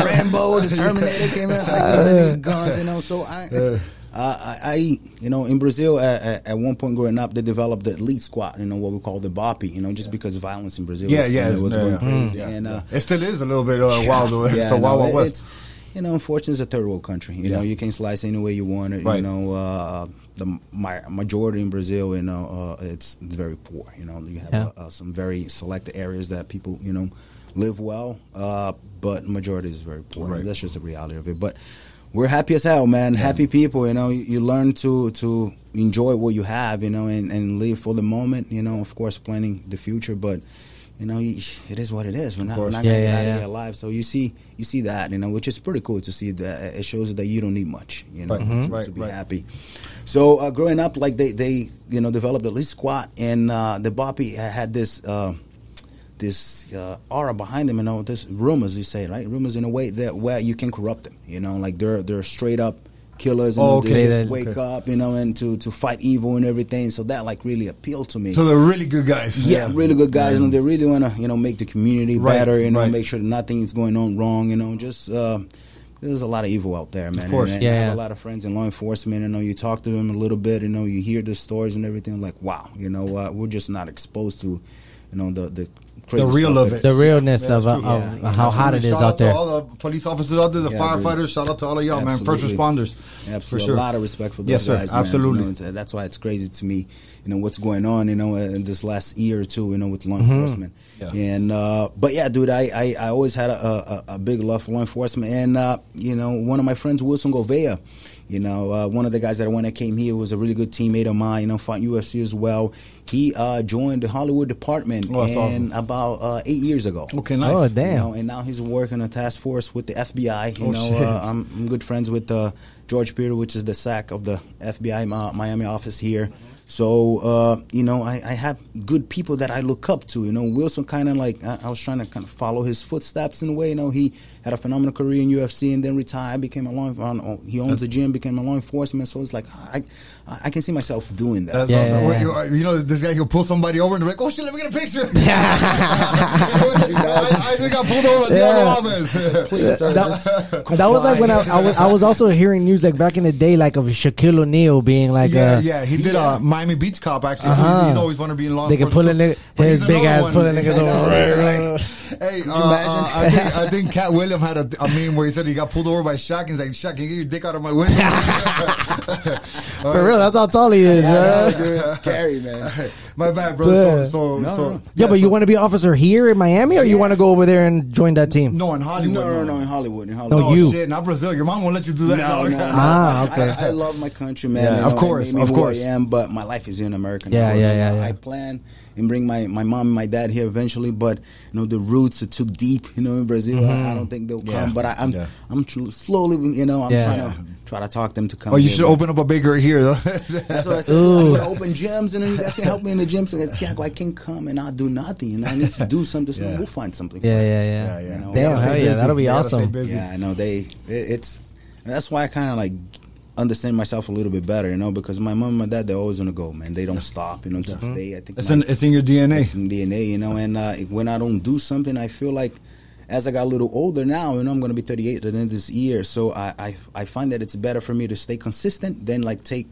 Rambo, the Terminator came out. Like guns, So in Brazil, at one point growing up, they developed the elite squad, what we call the BOPI, just because violence in Brazil was going crazy. And it still is a little bit wild. It's a Wild West. Unfortunately, it's a third world country. You can slice any way you want it. Right. The majority in Brazil, it's very poor. You have some very selected areas that people, live well, but majority is very poor. Right. That's just the reality of it. But we're happy as hell, man. Yeah. Happy people, You learn to enjoy what you have, and live for the moment. Of course, planning the future, but it is what it is. We're not going to get out of here alive. So you see that, which is pretty cool to see. That it shows that you don't need much, to be happy. So growing up, like they developed the elite squad, and the BOPI had this aura behind them, this rumors, you say, right? Rumors in a way that where you can corrupt them, like they're straight up killers, and they just wake up, and to fight evil and everything. So that like really appealed to me. So they're really good guys. Yeah, really good guys, and they really want to make the community better. Make sure that nothing is going on wrong. Just there's a lot of evil out there, man. Of course, and I have a lot of friends in law enforcement. You talk to them a little bit. You hear the stories and everything. Like, wow, we're just not exposed to, the crazy real stuff of it, the realness of how hot it is out there. Shout out to all the police officers out there, the firefighters. Really. Shout out to all of y'all, man. First responders. Absolutely, for sure. A lot of respect for those guys. Man. Absolutely, that's why it's crazy to me. What's going on. In this last year or two. With law enforcement. Yeah. And but yeah, dude, I always had a big love for law enforcement, and one of my friends, Wilson Gouveia. One of the guys that came here was a really good teammate of mine. Fought UFC as well. He joined the Hollywood department about 8 years ago. Okay, nice. Oh, damn. And now he's working a task force with the FBI. Shit. I'm good friends with George Peter, which is the SAC of the FBI Miami office here. So, I have good people that I look up to. Wilson kind of like, I was trying to kind of follow his footsteps in a way. He had a phenomenal career in UFC and then retired, became he owns a gym, became a law enforcement. So it's like, I can see myself doing that. This guy, he'll pull somebody over and they're like, oh shit, let me get a picture. I just got pulled over by Thiago Alves. Please, sir. That was like when I was also hearing news like back in the day, like of Shaquille O'Neal being like he did a Miami Beach cop actually. He's always wanted to be in law enforcement. They can pull his big ass pulling niggas over. Right. Hey, I think Cat William had a meme where he said he got pulled over by Shaq. He's like, Shaq, can you get your dick out of my window? For real, that's how tall he is, bro. It's scary, man. My bad, brother. But you want to be an officer here in Miami, or you want to go over there and join that team? No, in Hollywood. No, in Hollywood. No, you. Shit, not Brazil. Your mom won't let you do that. No. Okay. I love my country, man. Yeah, of course. Who I am, but my life is in America. Yeah. I plan and bring my mom and my dad here eventually, but the roots are too deep, in Brazil. I don't think they'll come, but I'm slowly, trying to talk them to come. Oh, you should open up a bakery here, though. That's what I said. I'm going to open gyms, and then you guys can help me in the gym. So Tiago, I can come and not do nothing. I need to do something. So we'll find something. Yeah. Damn, hell yeah, that'll be awesome. Yeah, I know. That's why I kind of like understand myself a little bit better, because my mom and my dad, they're always on the go, man. They don't stop, to today. I think it's in your DNA. It's in DNA, and when I don't do something, I feel like as I got a little older now, I'm going to be 38 at the end of this year, so I find that it's better for me to stay consistent than like take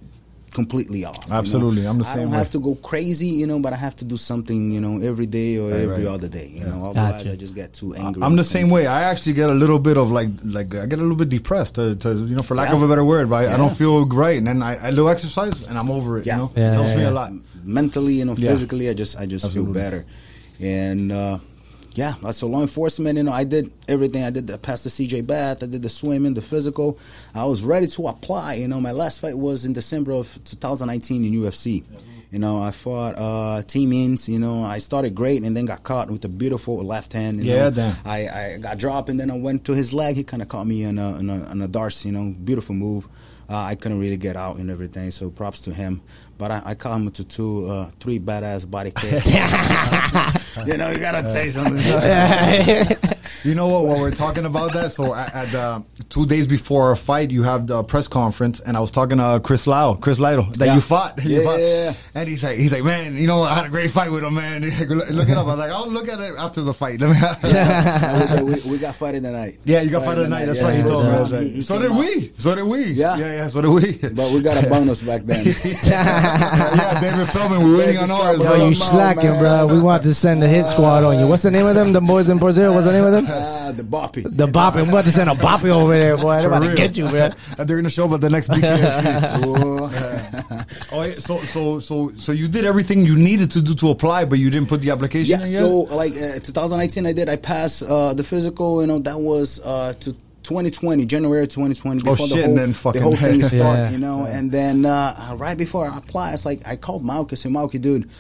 completely off. Absolutely, I'm the same way. I don't have to go crazy, but I have to do something, every day or every other day. Otherwise I just get too angry. I'm the same way. I actually get a little bit of like I get a little bit depressed, for lack of a better word. Right? I don't feel great, and then I do exercise, and I'm over it. It helps me a lot mentally, physically. I just feel better, and. So law enforcement, I did everything. I passed the CJ Bath, I did the swimming, the physical. I was ready to apply. My last fight was in December of 2019 in UFC. I fought Team Ins. I started great and then got caught with a beautiful left hand. I got dropped and then I went to his leg. He kind of caught me on a darce. Beautiful move. I couldn't really get out and everything, so props to him. But I caught him to 3 badass body kicks. You gotta say something. You know what? While we're talking about that, so at 2 days before our fight, you have the press conference, and I was talking to Chris Lytle that you fought. Yeah. And he's like, man, I had a great fight with him, man. Look it up. I was like, I'll look at it after the fight. We got fighted that night. Yeah, you got fighted that night. That's right. He told me. So did we. Yeah, so did we. But we got a bonus back then. David Feldman, we're waiting on ours. Yo, you slacking, bro. We want to send the hit squad on you. What's the name of them? The boys in Brazil. What's the name of them? The Boppy. The Boppy. We want to send a Boppy over there, boy. They're about to get you, bro. And they're gonna show up at the next BKFC. So you did everything you needed to do to apply, but you didn't put the application in yet? So 2019 I passed the physical, that was to 2020, January 2020, before the whole thing started, and then right before I applied, it's like I called Malky and said, Malky, dude,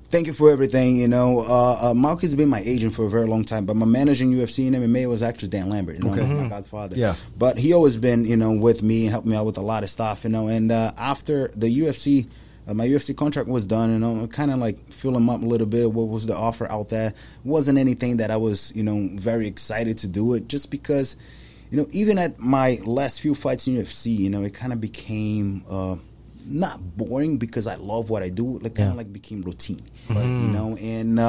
thank you for everything, Malky's been my agent for a very long time, but my manager in UFC and MMA was actually Dan Lambert, my godfather. Yeah. But he always been, with me and helped me out with a lot of stuff, and after the UFC, my UFC contract was done, kind of like fill him up a little bit. What was the offer out there? It wasn't anything that I was, very excited to do it, just because even at my last few fights in UFC, it kind of became not boring because I love what I do. Like kind of like became routine, and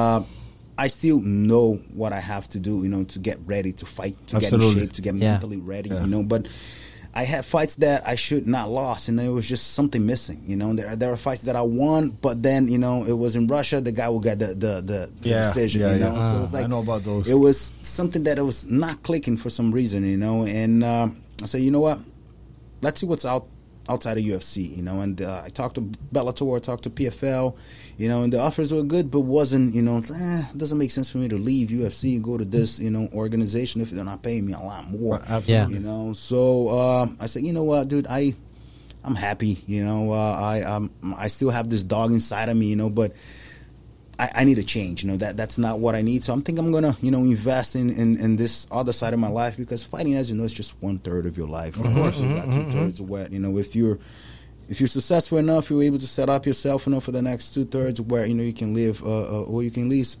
I still know what I have to do, to get ready to fight, to get in shape, to get mentally ready, but I had fights that I should not lost, and it was just something missing. There were fights that I won, but then it was in Russia. The guy will get the decision. So it was like, I know about those. It was something that it was not clicking for some reason. And I said, you know what? Let's see what's outside of UFC. And I talked to Bellator, I talked to PFL. And the offers were good, but wasn't, it doesn't make sense for me to leave UFC and go to this, organization if they're not paying me a lot more. So I said, you know what, dude, I'm happy. I still have this dog inside of me, but I need a change. That's not what I need. So I'm thinking I'm gonna, invest in this other side of my life, because fighting, as you know, is just 1/3 of your life. Of course, you got 2/3 where, if you're successful enough, you're able to set up yourself, for the next 2/3 where, you can live, or you can at least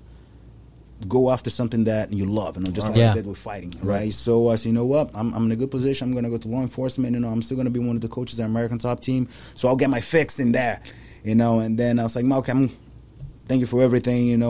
go after something that you love, just like I did with fighting, right? So I said, you know what, I'm in a good position. I'm going to go to law enforcement, I'm still going to be one of the coaches at American Top Team, so I'll get my fix in there, and then I was like, okay, thank you for everything,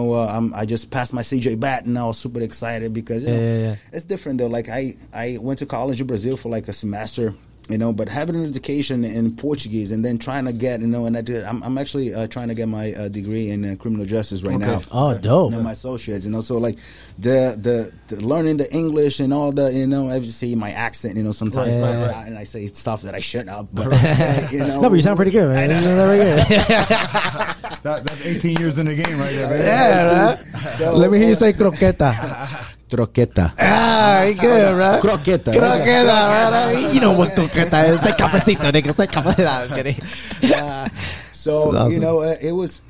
I just passed my CJ bat, and I was super excited because, it's different though. Like I went to college in Brazil for like a semester, but having an education in Portuguese and then trying to get, and I'm actually trying to get my degree in criminal justice right now. Oh, dope. My associates, so like the learning the English and all the, I just see my accent, sometimes, and I say stuff that I shouldn't have, but, No, but you sound pretty good, man. That's 18 years in the game right there, baby. Yeah, right? So, let me hear you say croqueta. Croqueta. Good, right? Croqueta. Croqueta, right? You know what croqueta is. Say cafecito, nigga. Say cafecito. So, awesome.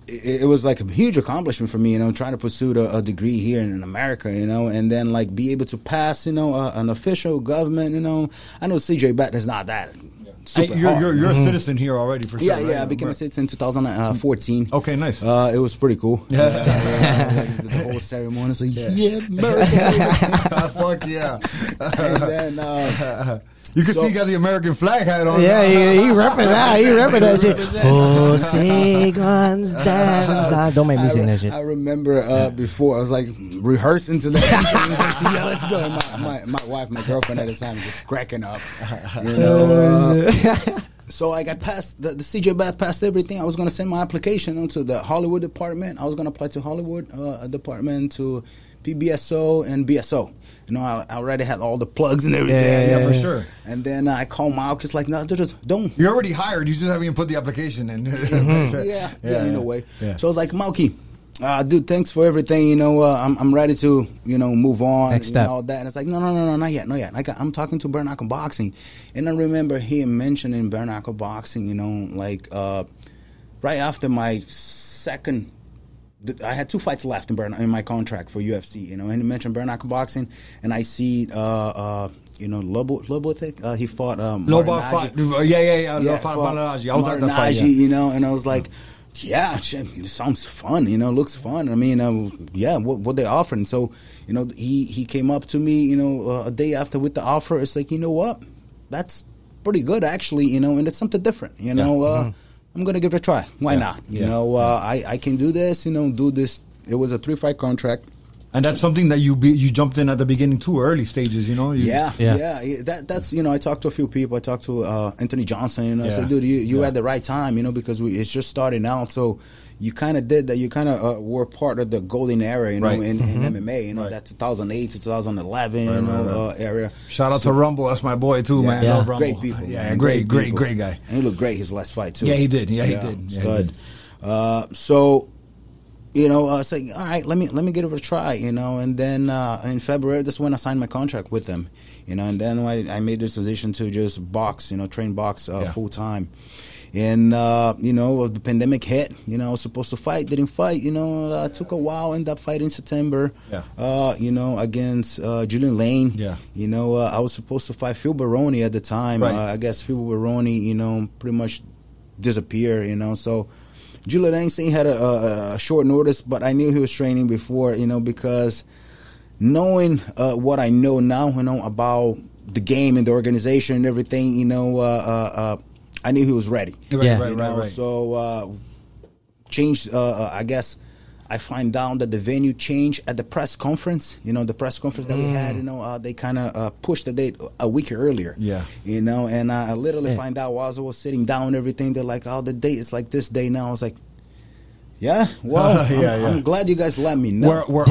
it was like a huge accomplishment for me, trying to pursue a degree here in America, and then like be able to pass, an official government, I know CJ Bet is not that. You're a citizen here already for sure. Yeah, I became a citizen in 2014. Okay, nice. It was pretty cool. The whole ceremony, it's like, America. Fuck yeah. And then you can see he got the American flag hat on. Yeah, he repping that. He repping that shit. Jose Gonzalez. Don't make me sing that shit. I remember before, I was like rehearsing to that. Yeah, let's go. My wife, my girlfriend at the time, was just cracking up. So I got past the CJ Bat, passed everything. I was going to send my application to the Hollywood department. I was going to apply to Hollywood department, to PBSO and BSO. I already had all the plugs and everything. Yeah, for sure. And then I called Malkus like, no, don't. You're already hired. You just haven't even put the application in. In a way. Yeah. So I was like, Malky, dude, thanks for everything. I'm ready to, move on. Next step. And all that. And it's like, no, not yet. I'm talking to Bare Knuckle Boxing. And I remember him mentioning Bare Knuckle Boxing, right after my second. I had 2 fights left in my contract for UFC, and he mentioned Bare Knuckle Boxing, and I see, Lobo, he fought Lobo fought, fought Marinaji. I was at the fight, and I was like, it sounds fun, looks fun. I mean, what they offered. And so, he came up to me, a day after with the offer. It's like, you know what, that's pretty good actually, and it's something different, I'm going to give it a try. Why not? I can do this, do this. It was a 3-fight contract. And that's something that you jumped in at the beginning too, early stages, That's, I talked to a few people. I talked to Anthony Johnson, I said, dude, you at the right time, because it's just starting out. So you kind of did that. You kind of were part of the golden era, in MMA, that 2008 to 2011, area. Shout out to Rumble. That's my boy too, man. Yeah. Love Rumble. Great people. Yeah, great guy. And he looked great his last fight too. Yeah, he did. Yeah, he did. Stud. So, I said, all right, let me give it a try, and then in February, that's when I signed my contract with them, and then I made this decision to just box, train box full time. And, the pandemic hit, I was supposed to fight, didn't fight, took a while, ended up fighting in September, against Julian Lane. Yeah. I was supposed to fight Phil Baroni at the time. Right. I guess Phil Baroni, pretty much disappeared, so Julian Lane had a short notice, but I knew he was training before, because knowing what I know now, about the game and the organization and everything, you know, I knew he was ready. Right. So changed. I guess I find out that the venue changed at the press conference. You know, the press conference that we had. You know, they kind of pushed the date a week earlier. Yeah. You know, and I literally find out while I was sitting down and everything. They're like, "Oh, the date is like this day now." I was like, yeah, well, I'm glad you guys let me know. Where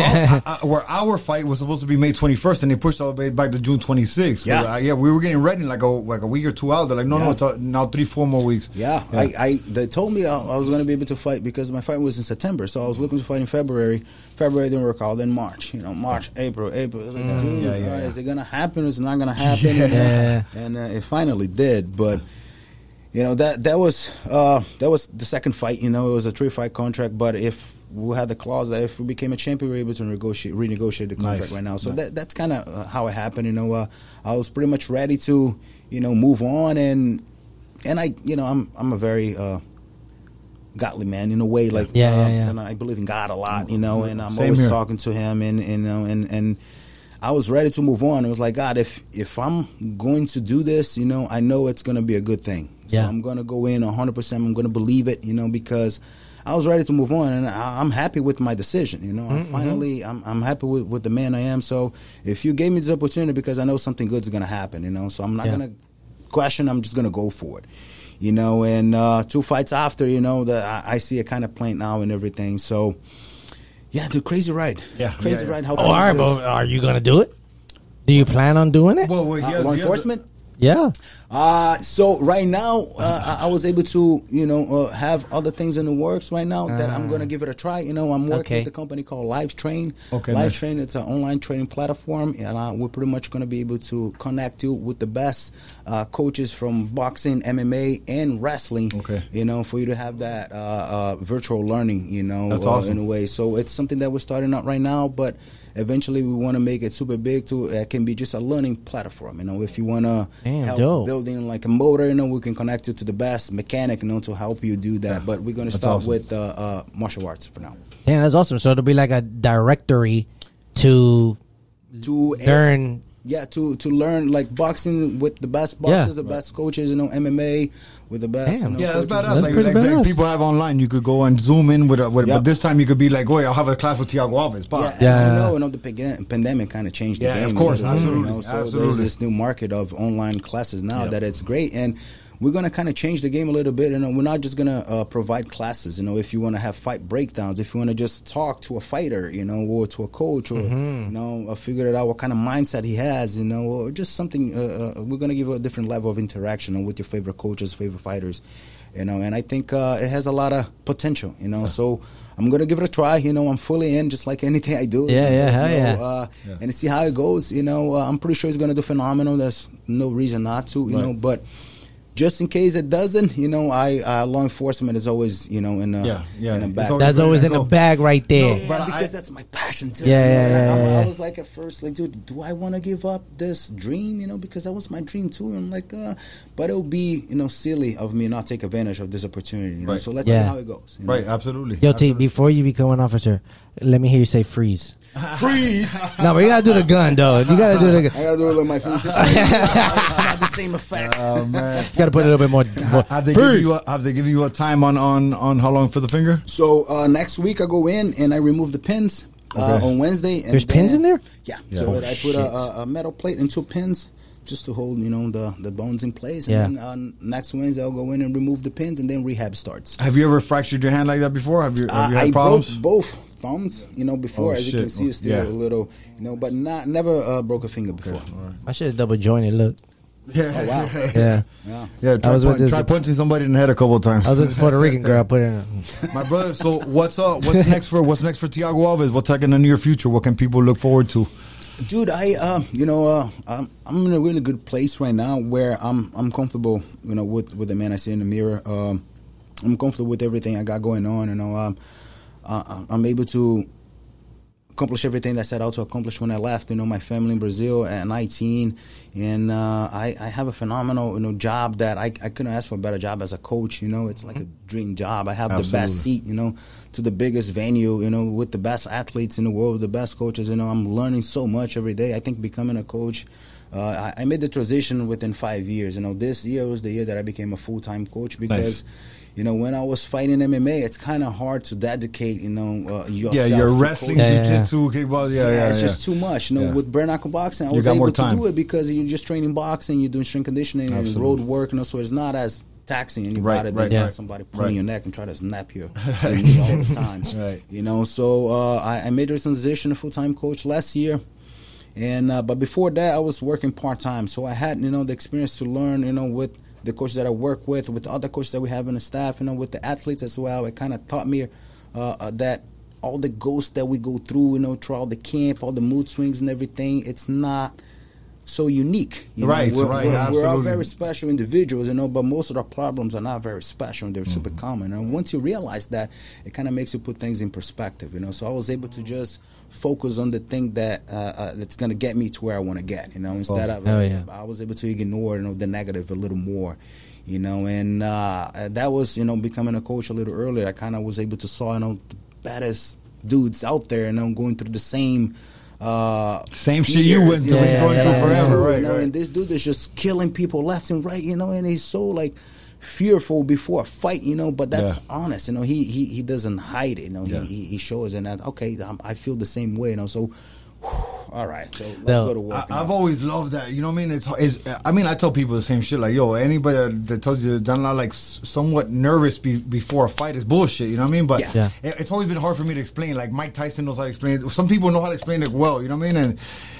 our fight was supposed to be May 21st, and they pushed all the way back to June 26th. Yeah, we were getting ready like a week or two out. They're like, no, it's now 3-4 more weeks. Yeah. They told me I was going to be able to fight because my fight was in September, so I was looking to fight in February. February didn't work out. Then March, March, April. I was like, dude, is it going to happen? Is it not going to happen? And it finally did, but. You know, that was the second fight. You know, it was a 3-fight contract. But if we had the clause that if we became a champion, we were able to renegotiate the contract right now. So that's kind of how it happened. You know, I was pretty much ready to, move on, and I, I'm a very godly man in a way. Like, and I believe in God a lot. You know, and I'm always talking to Him, and I was ready to move on. It was like, God, if I'm going to do this, I know it's going to be a good thing. So I'm going to go in 100%. I'm going to believe it, because I was ready to move on, and I'm happy with my decision. I'm happy with the man I am. So if you gave me this opportunity, because I know something good is going to happen, so I'm not going to question. I'm just going to go for it. And 2 fights after, I see it kind of playing out and everything. So. Yeah, dude, crazy ride. Crazy ride. How all right, but are you going to do it? Do you plan on doing it? Well, law enforcement? Yeah. So right now, I was able to, have other things in the works right now that I'm going to give it a try. I'm working with a company called LiveTrain. LiveTrain, it's an online training platform, and we're pretty much going to be able to connect you with the best coaches from boxing, MMA, and wrestling. For you to have that virtual learning, That's awesome. In a way. So it's something that we're starting out right now, but eventually we want to make it super big too. It can be just a learning platform. If you want to help building like a motor, we can connect you to the best mechanic, to help you do that. But we're going to start with martial arts for now. Yeah, that's awesome. So it'll be like a directory to learn. To learn like boxing with the best boxers, the best coaches, MMA with the best. That's badass. Like people have online, you could go and zoom in with but this time you could be like, I'll have a class with Thiago Alves. The pandemic kind of changed the game. Of course, absolutely. So there's this new market of online classes now that it's great, and we're going to kind of change the game a little bit. We're not just going to provide classes. If you want to have fight breakdowns, if you want to just talk to a fighter, or to a coach, or figure it out what kind of mindset he has, or just something. We're going to give you a different level of interaction with your favorite coaches, favorite fighters, and I think it has a lot of potential. So I'm going to give it a try. I'm fully in, just like anything I do. And see how it goes. I'm pretty sure it's going to do phenomenal. There's no reason not to. But. Just in case it doesn't, law enforcement is always, in a bag. That's always in the bag right there. Because that's my passion too. I was like at first, like, dude, do I want to give up this dream? Because that was my dream too. And I'm like, but it'll be, silly of me not take advantage of this opportunity. So let's see how it goes. Right, absolutely. Yo, T, before you become an officer, let me hear you say freeze. Freeze! No, but you gotta do the gun, though. You gotta do the gun. I gotta do it like my face. Not the same effect. Oh man! You gotta put a little bit more. Have they give you a time on how long for the finger? So next week I go in and I remove the pins on Wednesday. And there's pins in there. Yeah. So I put a metal plate and 2 pins just to hold the bones in place. And then next Wednesday I'll go in and remove the pins, and then rehab starts. Have you ever fractured your hand like that before? Have you had problems? I broke both thumbs, before. As you can see, it's still a little, but never broke a finger before. Right. My shit is double jointed. Look. Yeah. Oh wow. Yeah. Try punching somebody in the head a couple of times. I was with this Puerto Rican girl. Put it in. My brother. So what's next for Thiago Alves? What's like in the near future? What can people look forward to? Dude, I'm in a really good place right now where I'm comfortable, with the man I see in the mirror. I'm comfortable with everything I got going on. I'm able to accomplish everything that I set out to accomplish when I left. My family in Brazil at 19, and I have a phenomenal job that I couldn't ask for a better job as a coach. It's like a dream job. I have the best seat, to the biggest venue, with the best athletes in the world, the best coaches. I'm learning so much every day. I think becoming a coach I made the transition within 5 years. You know, this year was the year that I became a full-time coach because, you know, when I was fighting MMA, it's kind of hard to dedicate, you know, yourself. Yeah, you're wrestling, jiu-jitsu, kickball. It's just too much. You know, with bare knuckle boxing, I was able to do it because you're just training boxing, you're doing strength conditioning and road work, you know, so it's not as taxing on your body than somebody pulling your neck and try to snap your knee all the time. You know, so I made the transition to full-time coach last year. And but before that, I was working part-time. So I had, you know, the experience to learn, you know, with the coaches that I work with the other coaches that we have in the staff, you know, with the athletes as well. It kind of taught me that all the ghosts that we go through, you know, throughout the camp, all the mood swings and everything, it's not so unique. You know? We're all very special individuals, you know, but most of our problems are not very special and they're super common. And once you realize that, it kind of makes you put things in perspective, you know. So I was able to just focus on the thing that that's going to get me to where I want to get, you know, instead of I was able to ignore, you know, the negative a little more, you know. And that was, you know, becoming a coach a little earlier. I kind of was able to saw, you know, the baddest dudes out there, and I'm going through the same shit you went through forever, you know, and this dude is just killing people left and right, you know, and he's so like fearful before a fight, you know, but that's honest, you know. He doesn't hide it, you know. He shows, and that I feel the same way, you know. So all right, so let's go to work. I've always loved that, you know what I mean? I mean, I tell people the same shit, like, yo, anybody that tells you they're not like somewhat nervous before a fight is bullshit, you know what I mean? But it's always been hard for me to explain. Like Mike Tyson knows how to explain it. Some people know how to explain it well, you know what I mean?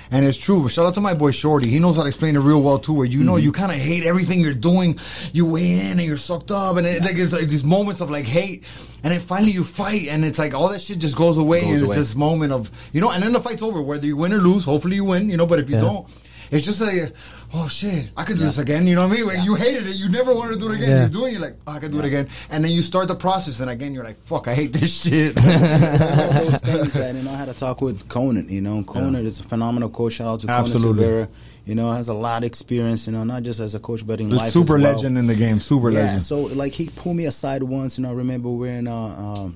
And it's true. Shout out to my boy Shorty. He knows how to explain it real well too. Where you know you kind of hate everything you're doing. You weigh in and you're sucked up, and it's like these moments of like hate, and then finally you fight, and it's like all that shit just goes away. It's this moment of, you know, and then the fight's over. Whether you win or lose, hopefully you win, you know. But if you don't, it's just like, oh shit, I could do this again. You know what I mean? Like, you hated it. You never wanted to do it again. You're doing it, you're like, oh, I could do it again. And then you start the process, and again, you're like, fuck, I hate this shit. It's one of those things that, you know, I had to talk with Conan. You know, Conan is a phenomenal coach. Shout out to Conan Silveira. You know, has a lot of experience, you know, not just as a coach, but in life super as well. Legend in the game, super legend. So, like, he pulled me aside once, you know, I remember we were in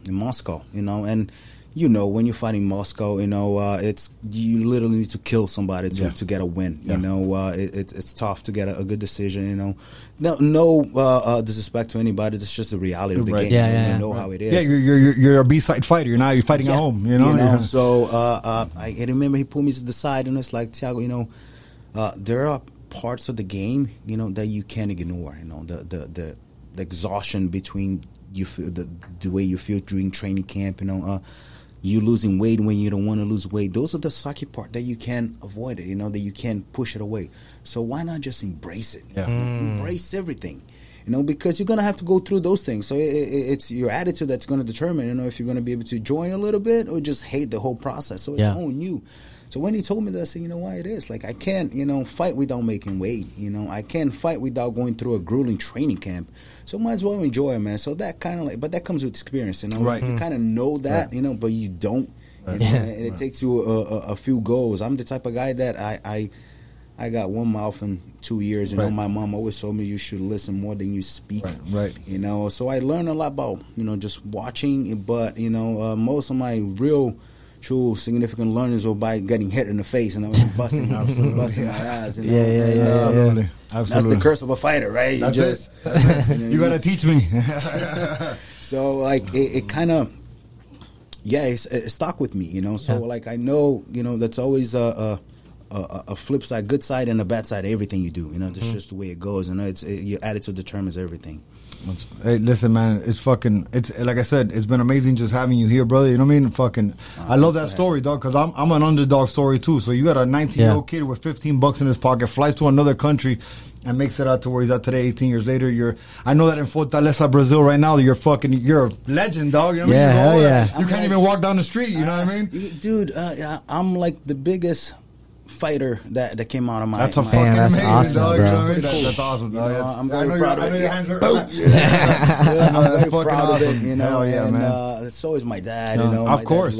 Moscow, you know, and you know, when you're fighting Moscow, you know, it's you literally need to kill somebody to get a win. You know, it's tough to get a good decision. You know, no disrespect to anybody. It's just the reality of the game. You know how it is. Yeah, you're a B-side fighter. You're fighting at home. You know. So I remember he pulled me to the side, and it's like, Tiago, you know, there are parts of the game, you know, that you can't ignore. You know, the exhaustion between you feel the way you feel during training camp. You know. You losing weight when you don't want to lose weight. Those are the sucky part that you can't avoid it, you know, that you can't push it away. So why not just embrace it? Embrace everything, you know, because you're going to have to go through those things. So it's your attitude that's going to determine, you know, if you're going to be able to join a little bit or just hate the whole process. So it's on you. So when he told me that, I said, you know why it is? Like, I can't, you know, fight without making weight. You know, I can't fight without going through a grueling training camp. So might as well enjoy it, man. So that kind of like, but that comes with experience, you know. You kind of know that, you know, but you don't. You know, and it takes you a few goals. I'm the type of guy that I got one mouth in 2 years. You know, my mom always told me you should listen more than you speak. You know, so I learned a lot about, you know, just watching. But, you know, most of my real true significant learnings were by getting hit in the face and busting my ass. You know? Absolutely. That's the curse of a fighter, right? That's it. You gotta teach me. So like it kind of, it stuck with me, you know. So like I know, you know, that's always a flip side, good side and a bad side of everything you do. You know, that's just the way it goes. You know, your attitude determines everything. Hey, listen, man, it's like I said, it's been amazing just having you here, brother. You know what I mean? I love that story, dog, because I'm an underdog story too. So you got a 19-year-old kid with $15 in his pocket, flies to another country, and makes it out to where he's at today. 18 years later, I know that in Fortaleza, Brazil, right now, you're a legend, dog. You know what I mean? You can't even walk down the street. You know what I mean? Dude, I'm like the biggest fighter that came out of my that's fucking amazing, awesome, dog. bro. That's awesome, dog. I'm very proud of it. I'm very proud of it, you know. And so is my dad, you know. Of course.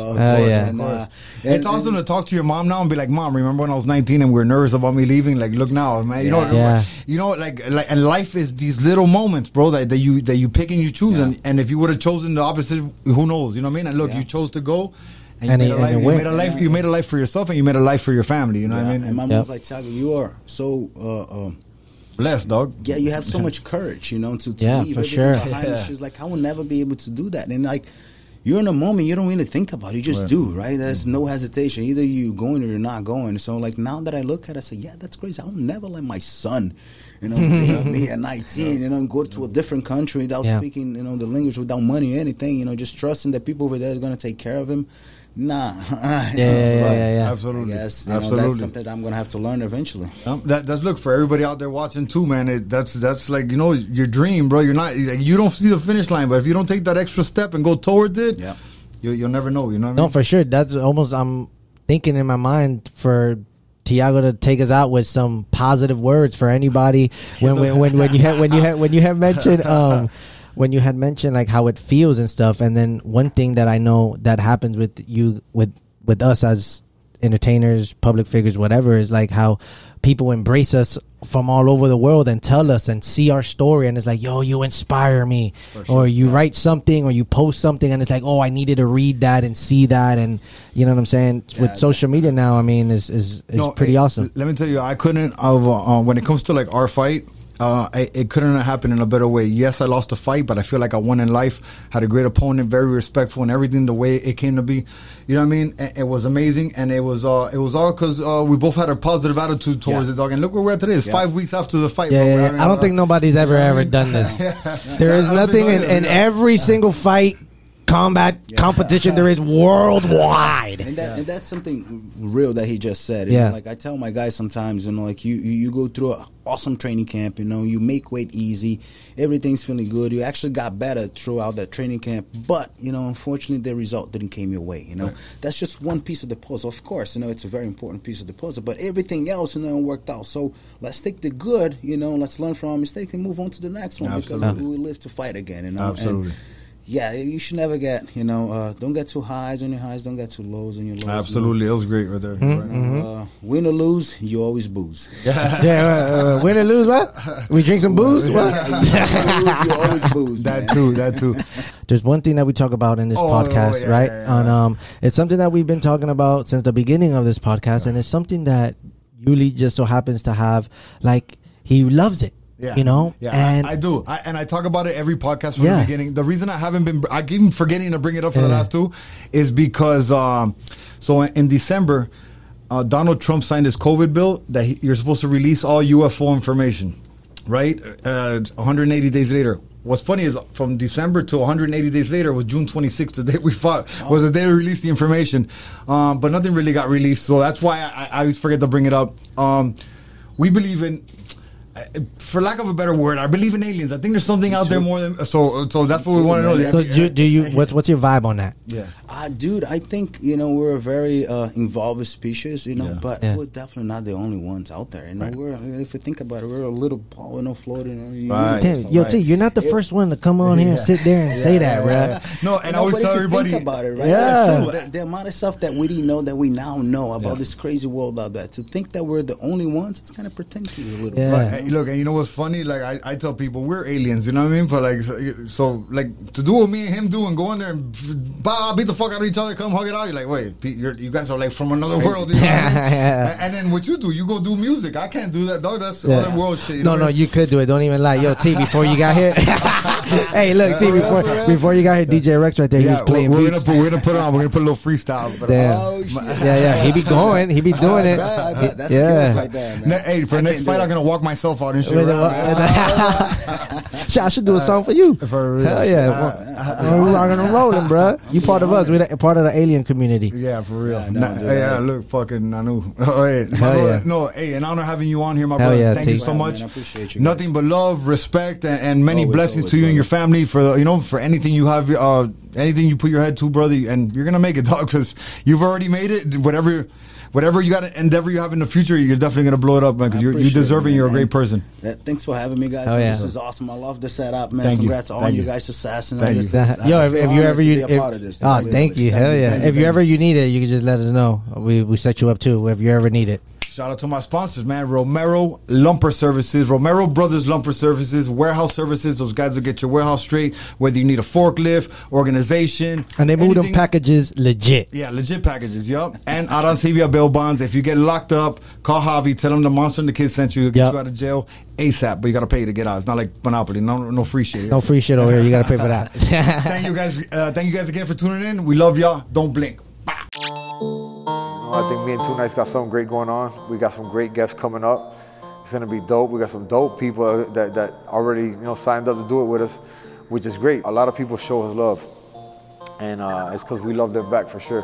It's awesome to talk to your mom now and be like, Mom, remember when I was 19 and we were nervous about me leaving? Like, look now, man. You know, like, and life is these little moments, bro, that you pick and you choose. And if you would have chosen the opposite, who knows? You know what I mean? And look, you chose to go. And you made a life. You made a life for yourself, and you made a life for your family. You know what I mean? And my mom's like, Tiago, you are so blessed, dog. Yeah, you have so much courage, to leave everything behind. Yeah. She's like, I will never be able to do that. And like, you're in a moment you don't really think about it. You just do, right? There's no hesitation. Either you going or you're not going. So like now that I look at it, I say, yeah, that's crazy. I will never let my son, leave me at 19, and go to a different country without speaking, the language, without money or anything, just trusting that people over there is going to take care of him. Nah. Yeah. Absolutely. I guess, that's something that I'm going to have to learn eventually. That's look for everybody out there watching too, man. That's like, your dream, bro. You don't see the finish line, but if you don't take that extra step and go towards it, you'll never know. You know what I mean? No, for sure. That's almost, I'm thinking in my mind for Tiago to take us out with some positive words for anybody. When you had mentioned when you had mentioned like how it feels and stuff, and then one thing that I know that happens with you with us as entertainers, public figures, whatever, is like how people embrace us from all over the world and tell us and see our story, and it's like, yo, you inspire me. Or you write something or you post something and it's like, oh, I needed to read that and see that, and you know what I'm saying? With social media now, I mean, is pretty awesome. Let me tell you, I couldn't when it comes to like our fight, it couldn't have happened in a better way. Yes, I lost a fight, but I feel like I won in life. Had a great opponent, very respectful, and everything the way it came to be. You know what I mean? It was amazing, and it was all because we both had a positive attitude towards it, dog. And look where we're at today. It's 5 weeks after the fight. I don't think nobody's ever done this. There is nothing in every single fight. Competition there is worldwide, and that's something real that he just said. Like I tell my guys sometimes, like you go through an awesome training camp, you make weight easy, everything's feeling good. You actually got better throughout that training camp, but unfortunately the result didn't came your way. That's just one piece of the puzzle. Of course, it's a very important piece of the puzzle, but everything else worked out. So let's take the good, let's learn from our mistake and move on to the next one. Absolutely. Because we live to fight again. Absolutely. And, yeah, you should never get, don't get too highs on your highs, don't get too lows on your lows. Absolutely, that was great right there. Win or lose, you always booze. Win or lose, what? We drink some booze? What? You always booze. That too. There's one thing that we talk about in this podcast, right? Yeah. It's something that we've been talking about since the beginning of this podcast, and it's something that Uly just so happens to have, like, he loves it. Yeah. And I do. And I talk about it every podcast from the beginning. The reason I keep forgetting to bring it up for the last two is because, so in December, Donald Trump signed his COVID bill that you're supposed to release all UFO information, right? 180 days later. What's funny is from December to 180 days later was June 26th, the day we fought, was the day to release the information. But nothing really got released. So that's why I always forget to bring it up. We believe in... For lack of a better word, I believe in aliens. I think there's something out there more than so. That's what we want to know. So do you? What's your vibe on that? Yeah, dude, I think we're a very involved species, but we're definitely not the only ones out there. We're if you think about it, we're a little ball, floating. T, you're not the first one to come on here and sit there and say that, bro. No, and I always tell everybody think about it, right? Yeah, the amount of stuff that we didn't know that we now know about this crazy world out there. To think that we're the only ones, it's kind of pretentious a little bit. Right. Look, and you know what's funny? Like I tell people we're aliens. You know what I mean? But like so like to do what me and him do and go in there and beat the fuck out of each other, come hug it out. You're like, wait, you guys are like from another world. You know and then what you do? You go do music. I can't do that, dog. That's other world shit. No, you could do it. Don't even lie. Yo, T, before you got here. Hey, look, T, before you got here, DJ Rex right there. He was playing beats. We're gonna put on. We're gonna put a little freestyle. Yeah. He be going. He be doing it. That's right there, man. Hey, for the next fight, I'm gonna walk myself out and shit. Shit, I should do a song for you. Hell yeah. We're rocking and rolling, bro. You part of us. We're part of the alien community. Yeah, for real. Look, fucking Nanu. No, hey, an honor having you on here, my brother. Yeah, thank you so much. Man, I appreciate you. Nothing but love, respect, and many blessings to you and your family for for anything you have, anything you put your head to, brother. And you're gonna make it, dog, because you've already made it. Whatever you got to endeavor you have in the future, you're definitely going to blow it up, man, because you deserve it. You're a great person. Thanks for having me, guys. This is awesome. I love the setup, man. Congrats to all you guys' success. Yo, if you ever you thank you. Hell yeah. If you ever you need it, you can just let us know. We set you up too if you ever need it. Shout out to my sponsors, man. Romero Lumper Services, Romero Brothers Lumper Services, warehouse services. Those guys will get your warehouse straight, whether you need a forklift, organization. And they move them packages legit. Yeah, legit packages, yup. And Arancibia bail bonds. If you get locked up, call Javi, tell him the Monster and the Kids sent you. He'll get you out of jail ASAP, but you got to pay to get out. It's not like Monopoly. No free shit. No free shit over here. You got to pay for that. Thank you guys again for tuning in. We love y'all. Don't blink. I think me and Two Nights got something great going on. We got some great guests coming up. It's gonna be dope. We got some dope people that already signed up to do it with us, which is great. A lot of people show us love, and it's because we love them back for sure.